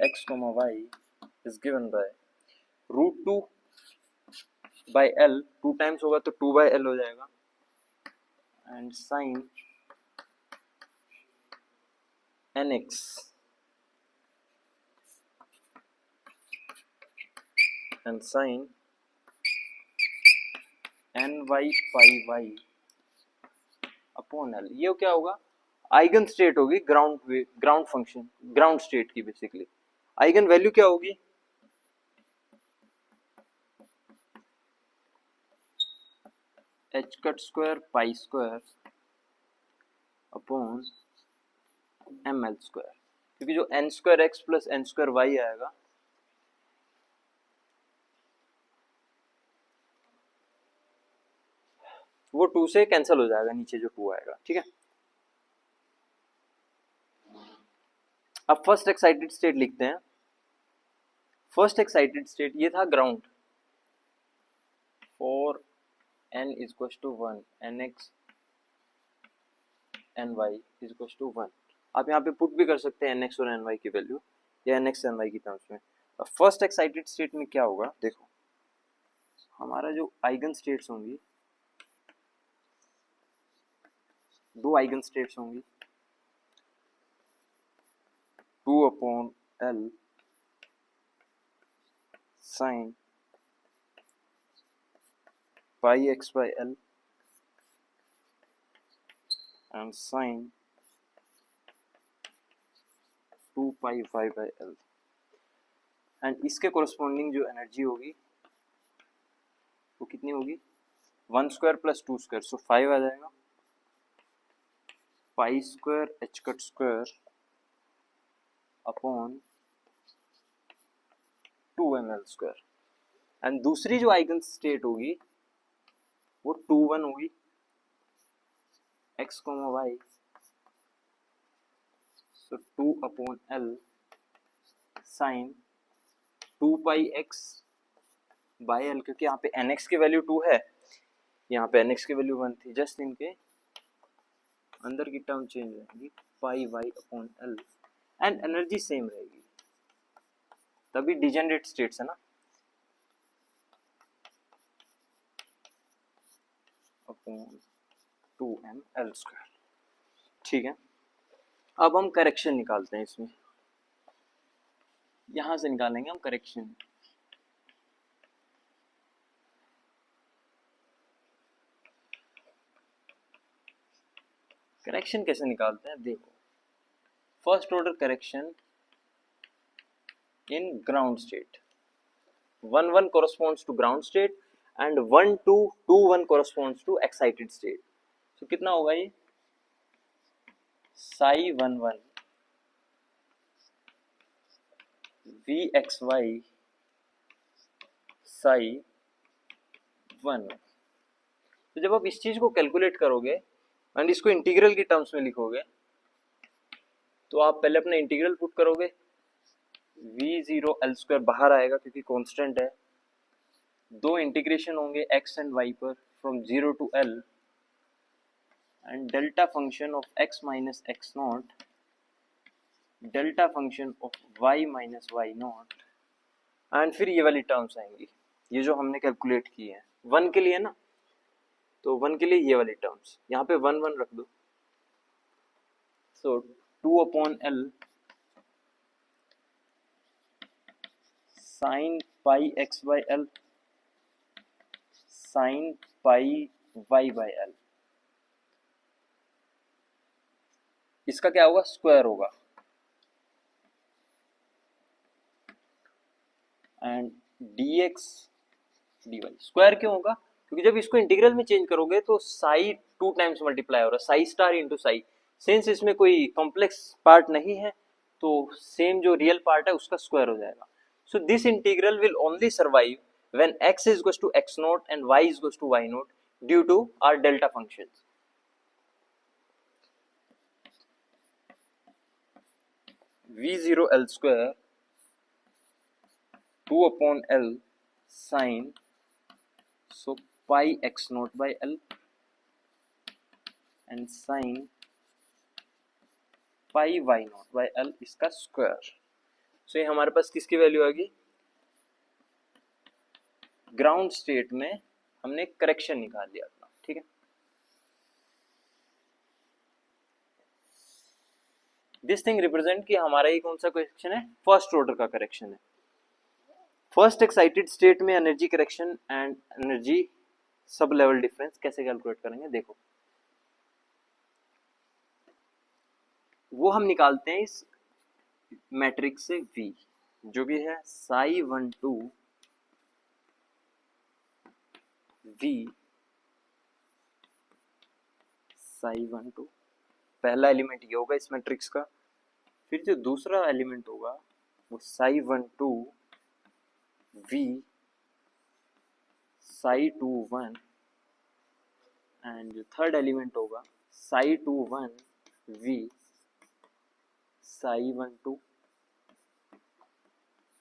x comma y is given by root 2 by L, 2 times होगा तो 2 बाई एल हो जाएगा, and sine nx and sin n y pi y upon L, ये क्या होगा, eigen state होगी ground function, ground state की basically eigen value क्या होगी, h cut square pi square upon M L square, क्योंकि जो n square x plus n square y आएगा वो 2 से कैंसिल हो जाएगा, नीचे जो 2 आएगा, ठीक है। अब फर्स्ट एक्साइटेड स्टेट लिखते हैं। फर्स्ट एक्साइटेड स्टेट ये था ground, for n is equal to 1 nx ny is equal to 1। आप यहाँ पे पुट भी कर सकते हैं nx और ny की वैल्यू, या nx ny की टर्म्स में। अब फर्स्ट एक्साइटेड स्टेट में क्या होगा, देखो हमारा जो आइगन स्टेट्स होंगी, दो आइगन स्टेट्स होंगी, 2/L sin pi x by L and sin 2 pi y by L, and इसके कोरस्पॉन्डिंग जो एनर्जी होगी वो कितनी होगी, 1 स्क्वायर प्लस 2 स्क्वायर, सो 5 आ जाएगा, pi square H cut square upon 2ml square. And दूसरी जो आइगन स्टेट होगी वो 2 1 होगी, x, y, सो 2/L sin 2 pi x bye L, क्योंकि यहाँ पे nx की वैल्यू 2 है, यहाँ पे nx की वैल्यू 1 थी, जस्ट इनके अंदर की टर्म चेंज रहेगी, पाई y upon L, and energy same रहेगी, तभी डिजेनरेट स्टेट्स है ना, अपॉन 2ml स्क्वायर, ठीक है। अब हम करेक्शन निकालते हैं इसमें, यहां से निकालेंगे हम करेक्शन। करेक्शन कैसे निकालते हैं, देखो first order correction in ground state, 1 1 corresponds to ground state and 1 2 2 1 corresponds to excited state, so कितना होगा ये, psi 1 1 vxy psi 1, तो जब आप इस चीज को कैलकुलेट करोगे एंड इसको इंटीग्रल की टर्म्स में लिखोगे, तो आप पहले अपने इंटीग्रल पुट करोगे, v0 l स्क्वायर बाहर आएगा क्योंकि कांस्टेंट है, दो इंटीग्रेशन होंगे x एंड y पर from 0 to l, and delta function of x minus x naught, delta function of y minus y naught, and फिर ये वाली टर्म्स आएंगी, ये जो हमने कैलकुलेट की है 1 के लिए ना, तो 1 के लिए ये वाली टर्म्स, यहाँ पे 1 1 रख दो, सो 2/L sin pi x by L sin pi y by L, इसका क्या होगा, स्क्वायर होगा, एंड dx dy स्क्वायर क्यों होगा, क्योंकि जब इसको इंटीग्रल में चेंज करोगे तो साई 2 टाइम्स मल्टीप्लाई हो रहा है, Sai star into Sai, since इसमें कोई कॉम्प्लेक्स पार्ट नहीं है तो सेम जो रियल पार्ट है उसका स्क्वायर हो जाएगा, so this integral will only survive when x is equals to x naught and y is equals to y naught due to our delta functions. v0 l square 2/L sin, so pi x naught by L and sin pi y naught by L इसका square, so ये हमारे पास किसकी value आएगी, ground state में हमने correction निकाल लिया अपना, ठीक है। दिस थिंग रिप्रेजेंट कि हमारा ये कौन सा करेक्शन है, फर्स्ट ऑर्डर का करेक्शन है। फर्स्ट एक्साइटेड स्टेट में energy correction and energy sub level difference कैसे कैलकुलेट करेंगे देखो, वो हम निकालते हैं इस मैट्रिक्स से V, जो भी है psi12 V psi12, पहला एलिमेंट ये होगा इस मैट्रिक्स का। फिर जो दूसरा एलिमेंट होगा वो psi12 V psi21, एंड जो थर्ड एलिमेंट होगा psi21 V psi12,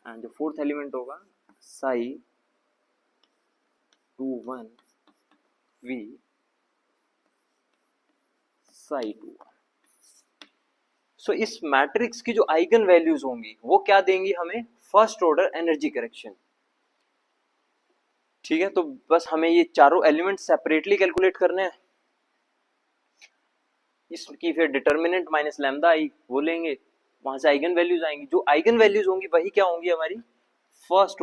एंड जो फोर्थ एलिमेंट होगा psi21 V psi21। सो इस मैट्रिक्स की जो आइगन वैल्यूज होंगी वो क्या देंगी हमें, फर्स्ट ऑर्डर एनर्जी करेक्शन। ठीक है, तो बस हमें ये चारों एलिमेंट सेपरेटली कैलकुलेट करने हैं। इसकी फिर डिटर्मिनेंट माइनस लैम्डा आई वो लेंगे, वहां से आइगन वैल्यूज आएंगी। जो आइगन वैल्यूज होंगी वही क्या होंगी हमारी, फर्स्ट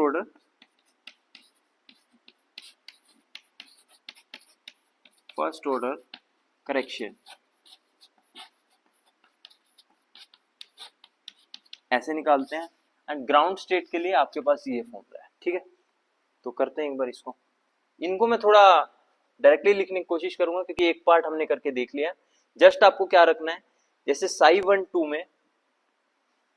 ऑर्डर करेक्शन। ऐसे निकालते हैं। एंड ग्राउंड स्टेट के लिए आपके पास ये फॉर्मूला है। ठीक है, तो करते हैं एक बार इसको। इनको मैं थोड़ा डायरेक्टली लिखने की कोशिश करूंगा क्योंकि एक पार्ट हमने करके देख लिया। जस्ट आपको क्या रखना है, जैसे psi12 में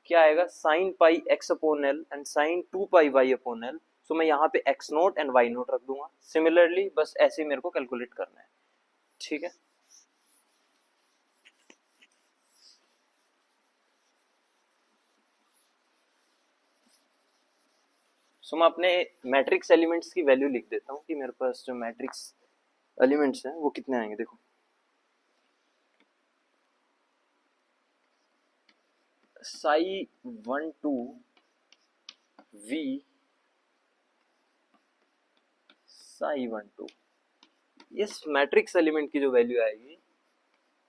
क्या आएगा, sin pi x upon L and sin 2 pi y upon L. So मैं यहाँ पे x naught and y naught रख दूंगा। सिमिलरली बस ऐसे मेरे को कैलकुलेट करना है। ठीक है, सो मैं अपने मैट्रिक्स एलिमेंट्स की वैल्यू लिख देता हूँ कि मेरे पास जो मैट्रिक्स एलिमेंट्स हैं वो कितने आएंगे। देखो psi12 V psi12, इस मैट्रिक्स एलिमेंट की जो वैल्यू आएगी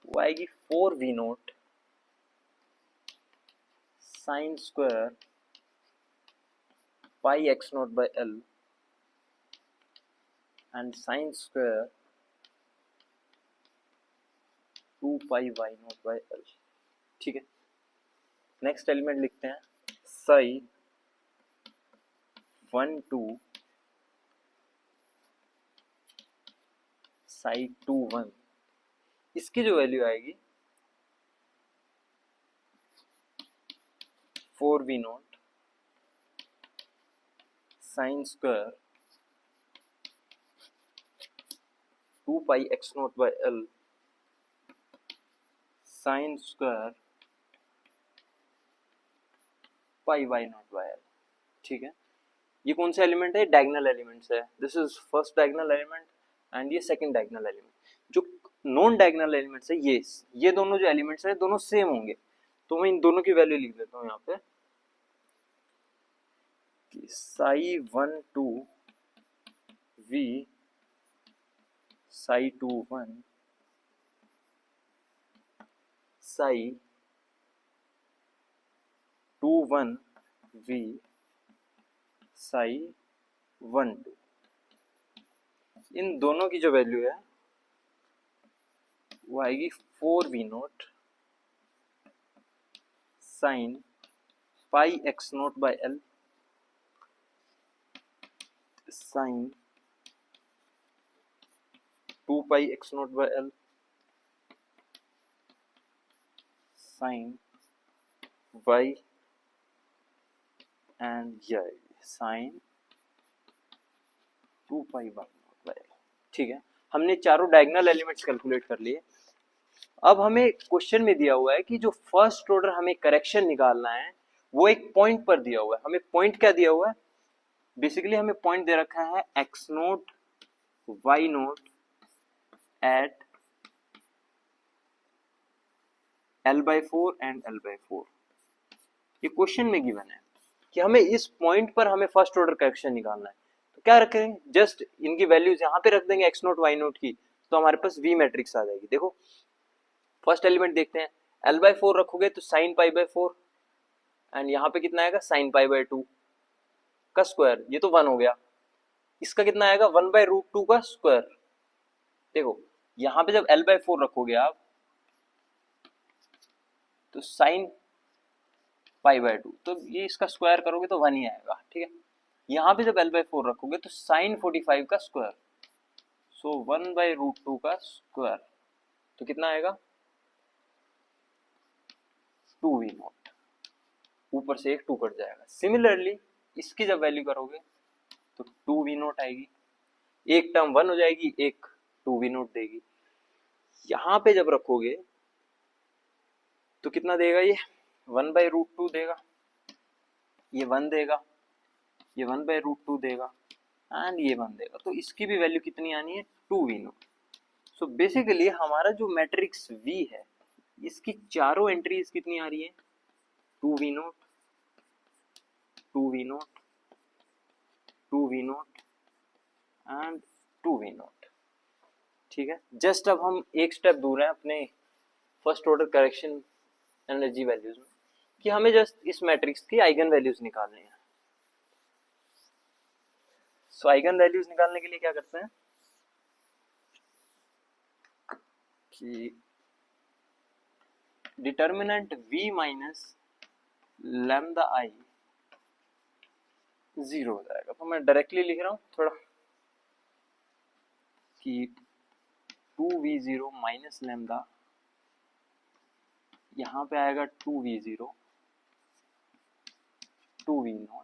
वो आएगी 4V naught sine square pi x naught by L and sine square 2 pi y naught by L. ठीक है, नेक्स्ट एलिमेंट लिखते हैं psi12 psi21, इसकी जो वैल्यू आएगी 4V naught sine square 2 pi x naught by L sine square pi y naught by L. ठीक है, ये कौन सा एलिमेंट है, डायगोनल एलिमेंट्स है। This is first diagonal element and ये सेकंड डायगोनल एलिमेंट। जो नॉन डायगोनल एलिमेंट्स है ये दोनों जो एलिमेंट्स है दोनों सेम होंगे, तो मैं इन दोनों की वैल्यू लिख देता हूँ यहाँ पे कि psi12 V psi21 psi21 V psi12, इन दोनों की जो वैल्यू है वो आएगी 4V naught sine pi x naught by L sine 2 pi x naught by L sine y and ये sine 2 pi y naught by L. ठीक है, हमने चारों डायगोनल एलिमेंट्स कैलकुलेट कर लिए। अब हमें क्वेश्चन में दिया हुआ है कि जो फर्स्ट ऑर्डर हमें करेक्शन निकालना है वो एक पॉइंट पर दिया हुआ है। हमें पॉइंट क्या दिया हुआ है, बेसिकली हमें पॉइंट दे रखा है x naught y naught at L/4 and L/4। ये क्वेश्चन में गिवन है कि हमें इस पॉइंट पर हमें फर्स्ट ऑर्डर करेक्शन निकालना है। तो क्या रखेंगे, जस्ट इनकी वैल्यूज यहाँ पे रख देंगे x नोट y नोट की, तो हमारे पास V मैट्रिक्स आ जाएगी। देखो फर्स्ट एलिमेंट देखते हैं, L/4 रखोगे तो साइन पाई बाय 4 एंड यहाँ पे कितना आएगा साइन पाई बाय 2 का स्क्वायर, ये तो 1 हो गया। इसका कितना आएगा 1/√2 का स्क्वायर। देखो यहाँ पे जब L/4 रखोगे आप तो साइन π/2, तो ये इसका स्क्वायर करोगे तो 1 ही आएगा, ठीक है। यहाँ पे जब L/4 रखोगे तो साइन 45 का स्क्वायर, सो 1/√2 का स्क्वायर, तो कितना आएगा 2v0, ऊपर से एक 2 कट जाएगा। सिमिलरली इसकी जब वैल्यू करोगे तो 2v0 आएगी, एक टर्म 1 हो जाएगी, एक 2v0 देगी। यहाँ पे जब रखोगे तो कितना देगा, ये 1/√2 देगा, ये 1 देगा, ये 1/√2 देगा एंड ये 1 देगा, तो इसकी भी वैल्यू कितनी आनी है 2v0। सो बेसिकली हमारा जो मैट्रिक्स V है इसकी चारों एंट्रीज कितनी आ रही है 2v0, 2v0, 2v0 and 2v0, ठीक है। जस्ट अब हम एक स्टेप दूर हैं अपने first order correction energy values में, कि हमें जस्ट इस मैट्रिक्स की आइगन वैल्यूज निकालनी है। सो आइगन वैल्यूज निकालने के लिए क्या करते हैं कि determinant V minus lambda I 0 हो जाएगा। तो मैं डायरेक्टली लिख रहा हूँ थोड़ा कि 2v0 माइनस लैम्डा, यहाँ पे आएगा 2v0, 2v0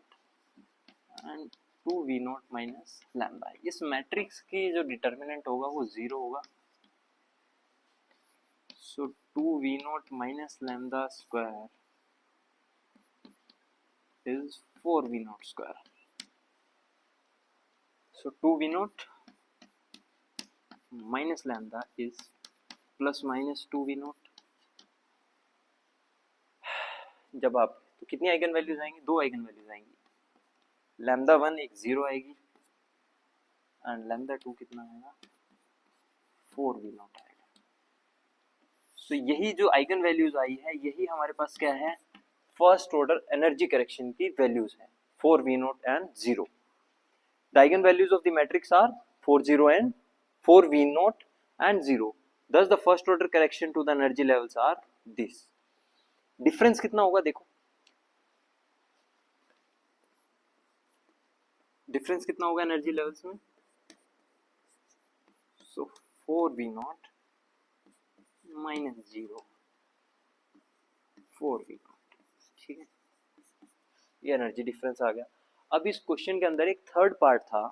and 2v0 minus lambda. इस मैट्रिक्स की जो डिटर्मिनेंट होगा वो 0 होगा, सो 2v0 minus lambda square is 4v0 square. So 2v0 minus lambda is plus minus 2v0। जब आप तो कितनी आइगन वैल्यूज आएंगी, दो आइगन वैल्यूज आएंगी, लैम्डा 1 एक 0 आएगी एंड लैम्डा 2 कितना आएगा 4v0 आएगा। सो यही जो आइगन वैल्यूज आई है यही हमारे पास क्या है फर्स्ट ऑर्डर एनर्जी करेक्शन की वैल्यूज है 4v0 and 0। The eigenvalues of the matrix are 4, 0 and 4v0 and 0. Thus the first order correction to the energy levels are this. Difference कितना होगा देखो, difference कितना होगा energy levels में, so 4v0 minus 0, 4v0, ठीक है, ये एनर्जी डिफरेंस आ गया। अब इस क्वेश्चन के अंदर एक थर्ड पार्ट था,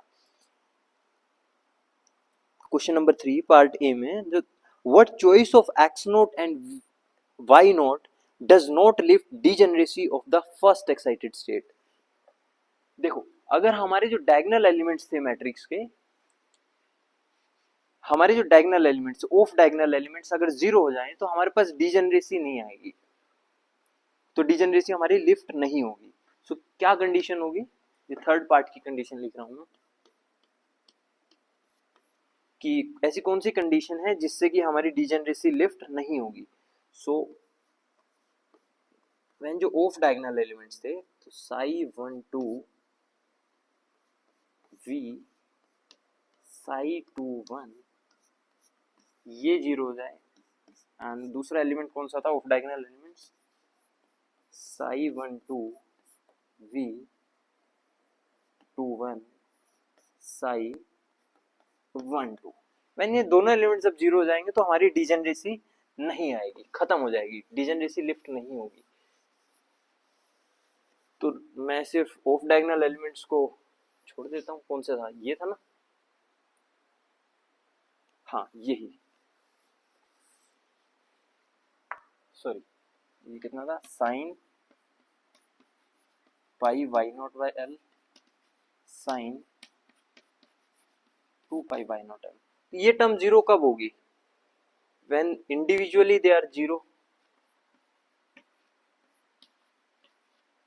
क्वेश्चन नंबर 3 पार्ट ए में, जो what choice of x naught and y note does not lift degeneracy of the first excited state. देखो अगर हमारे जो डायगोनल एलिमेंट्स थे मैट्रिक्स के, हमारे जो diagonal elements of diagonal elements अगर 0 हो जाएं तो हमारे पास डीजेनरेसी नहीं आएगी, तो डीजेनरेसी हमारी लिफ्ट नहीं होगी। सो क्या कंडीशन होगी, ये थर्ड पार्ट की कंडीशन लिख रहा हूं मैं, कि ऐसी कौन सी कंडीशन है जिससे कि हमारी डीजेनरेसी लिफ्ट नहीं होगी। सो व्हेन जो ऑफ डायगोनल एलिमेंट्स थे तो psi 1 2 v psi 2 1 ये 0 हो जाए एंड दूसरा एलिमेंट कौन सा था of diagonal elements psi 1 2 v 2 1 psi 1 2। When ये दोनों एलिमेंट्स जब 0 हो जाएंगे तो हमारी डीजेनरेसी नहीं आएगी, खत्म हो जाएगी, डीजेनरेसी लिफ्ट नहीं होगी। तो मैं सिर्फ ऑफ डायगोनल एलिमेंट्स को छोड़ देता हूँ, कौन सा था, ये था ना, हाँ यही, सॉरी ये कितना था साइन पाई y0/L साइन 2 पाई y0L। ये टर्म 0 कब होगी, व्हेन इंडिविजुअली दे आर 0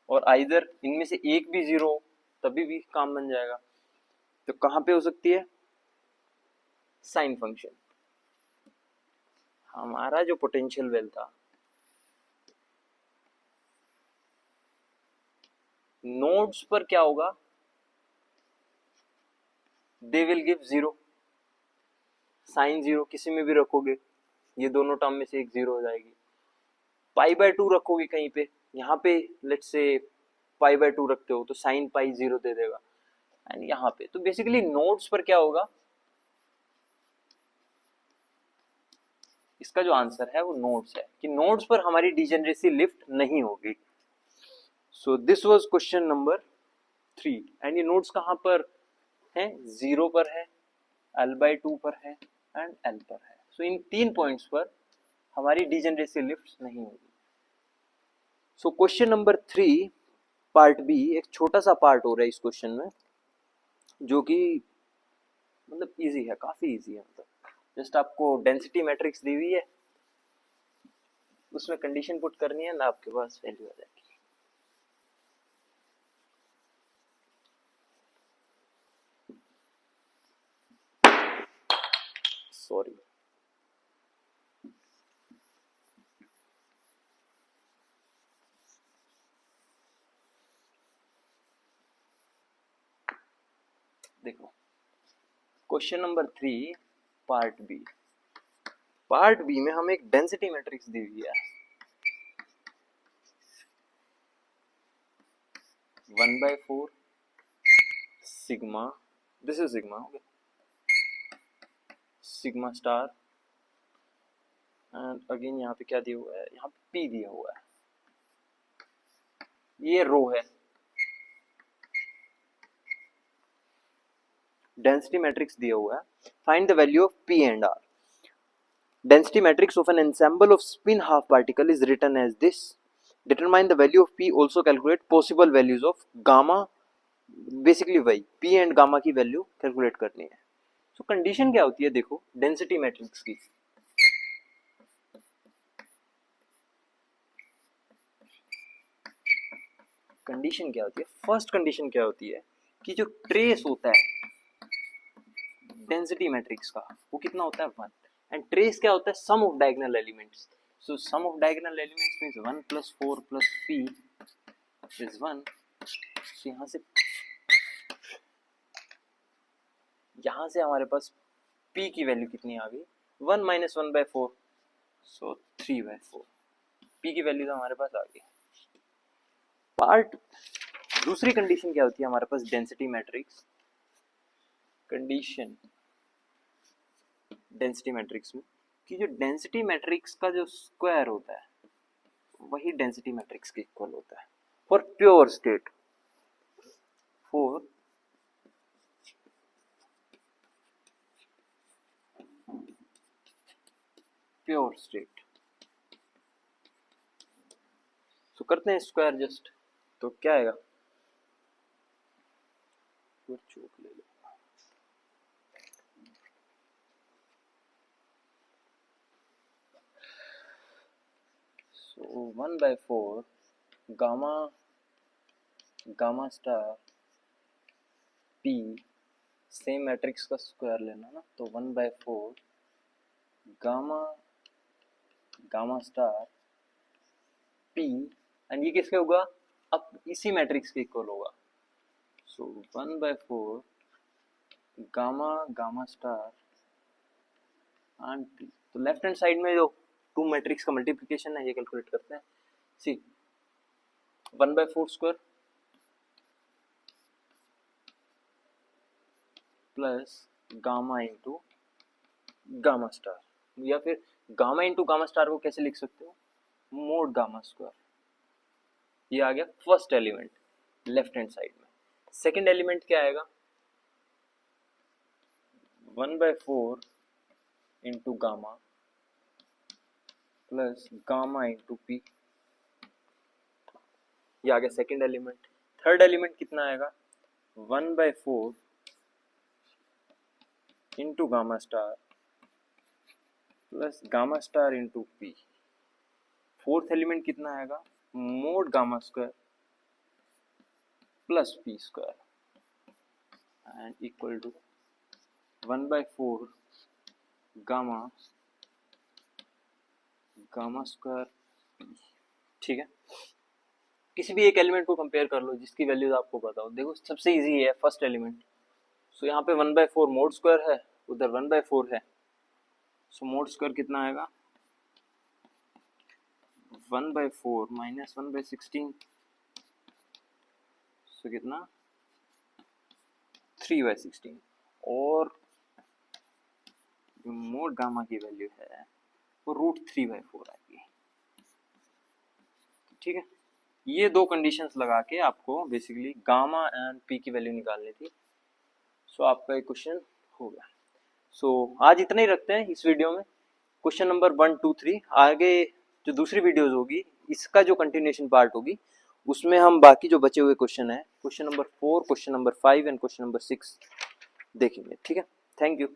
और आइदर इनमें से एक भी 0 तभी भी काम बन जाएगा। तो कहां पे हो सकती है, साइन फंक्शन। हमारा जो पोटेंशियल वेल था नोड्स पर क्या होगा, दे विल गिव 0, साइन 0 किसी में भी रखोगे ये दोनों टर्म में से एक 0 हो जाएगी। पाई बाय 2 रखोगे कहीं पे, यहाँ पे लेट्स से पाई बाय 2 रखते हो तो साइन पाई 0 दे देगा। एंड यहाँ पे तो बेसिकली नोड्स पर क्या होगा, इसका जो आंसर है वो नोड्स है कि नोड्स पर हमारी डिजेनरेसी लिफ्ट नहीं होगी। So this was question number 3। And ये नोड्स कहाँ पर है, 0 पर है, l/2 पर है एंड l पर है। सो इन 3 पॉइंट्स पर हमारी डिजेनरेसी लिफ्ट नहीं होगी। So question number 3 part B एक छोटा सा पार्ट हो रहा है इस क्वेश्चन में, जो कि मतलब इजी है, काफी इजी है। मतलब जस्ट आपको डेंसिटी मैट्रिक्स दी हुई है, उसमें कंडीशन पुट करनी है ना, आपके पास वैल्यू आ जाएगी। सॉरी, देखो question number 3 part B. Part B में हमें एक डेंसिटी मैट्रिक्स दी हुई है 1/4 sigma, this is sigma, okay, sigma star and again यहाँ पे क्या दिया हुआ है, यहाँ पे पी दिया हुआ है, ये रो है। डेंसिटी मैट्रिक्स दिया हुआ है, find the value of P and R. Density matrix of an ensemble of spin half particle is written as this. Determine the value of P. Also calculate possible values of gamma. Basically वही P and gamma की value calculate करनी है। So condition क्या होती है, देखो density matrix की। Condition क्या होती है, फर्स्ट कंडीशन क्या होती है कि जो ट्रेस होता है डेंसिटी मैट्रिक्स का वो कितना होता है 1, एंड ट्रेस क्या होता है, sum of diagonal elements. So sum of diagonal elements means 1 + 4 + p is 1। so यहाँ से हमारे पास p की वैल्यू कितनी आ गई, 1 - 1/4, सो 3/4। p की वैल्यू तो हमारे पास आ गई। पार्ट दूसरी कंडीशन क्या होती है हमारे पास density matrix, condition density matrix में कि जो डेंसिटी मैट्रिक्स का जो स्क्वायर होता है वही डेंसिटी मैट्रिक्स के इक्वल होता है for pure state. For pure state तो करते हैं स्क्वायर जस्ट, तो क्या आएगा, चूक ले लो। सो 1/4 gamma star p, same matrix का स्क्वायर लेना ना, तो 1/4 गामा स्टार p, एंड ये किसके होगा, अब इसी मैट्रिक्स के इक्वल होगा। सो 1/4 गामा स्टार एंड p। तो लेफ्ट हैंड साइड में जो टू मैट्रिक्स का मल्टीप्लिकेशन है ये कैलकुलेट करते हैं। सी 1/4 square plus gamma into gamma star, या फिर गामा इंटू गामा स्टार को कैसे लिख सकते हो, मोड गामा स्क्वायर। ये आ गया first element left hand side में। सेकंड एलिमेंट क्या आएगा, 1/4 into gamma plus gamma into P, ये आ गया सेकंड एलिमेंट। थर्ड एलिमेंट कितना आएगा, 1/4 into gamma star plus gamma star into P. Fourth element कितना आएगा, mod gamma square plus P square and equal to 1/4 gamma square. ठीक है, किसी भी एक एलिमेंट को कंपेयर कर लो जिसकी वैल्यूज आपको पता हो। देखो सबसे इजी है फर्स्ट एलिमेंट, सो यहाँ पे 1/4 मोड स्क्वायर है, उधर 1/4 है, सो मोड स्क्वायर कितना आएगा 1/4 माइनस 1/16, सो कितना 3/16, और जो मोड गामा की वैल्यू है वो √3/4 आएगी। ठीक है, ये दो कंडीशंस लगा के आपको बेसिकली गामा एंड पी की वैल्यू निकालनी थी। सो आपका एक क्वेश्चन हो गया। सो आज इतना ही रखते हैं इस वीडियो में। क्वेश्चन नंबर 1, 2, 3 आगे जो दूसरी वीडियोस होगी इसका जो कंटिन्यूएशन पार्ट होगी उसमें हम बाकी जो बचे हुए क्वेश्चन है question number 4, question number 5 and question number 6 देखेंगे। ठीक है, थैंक यू।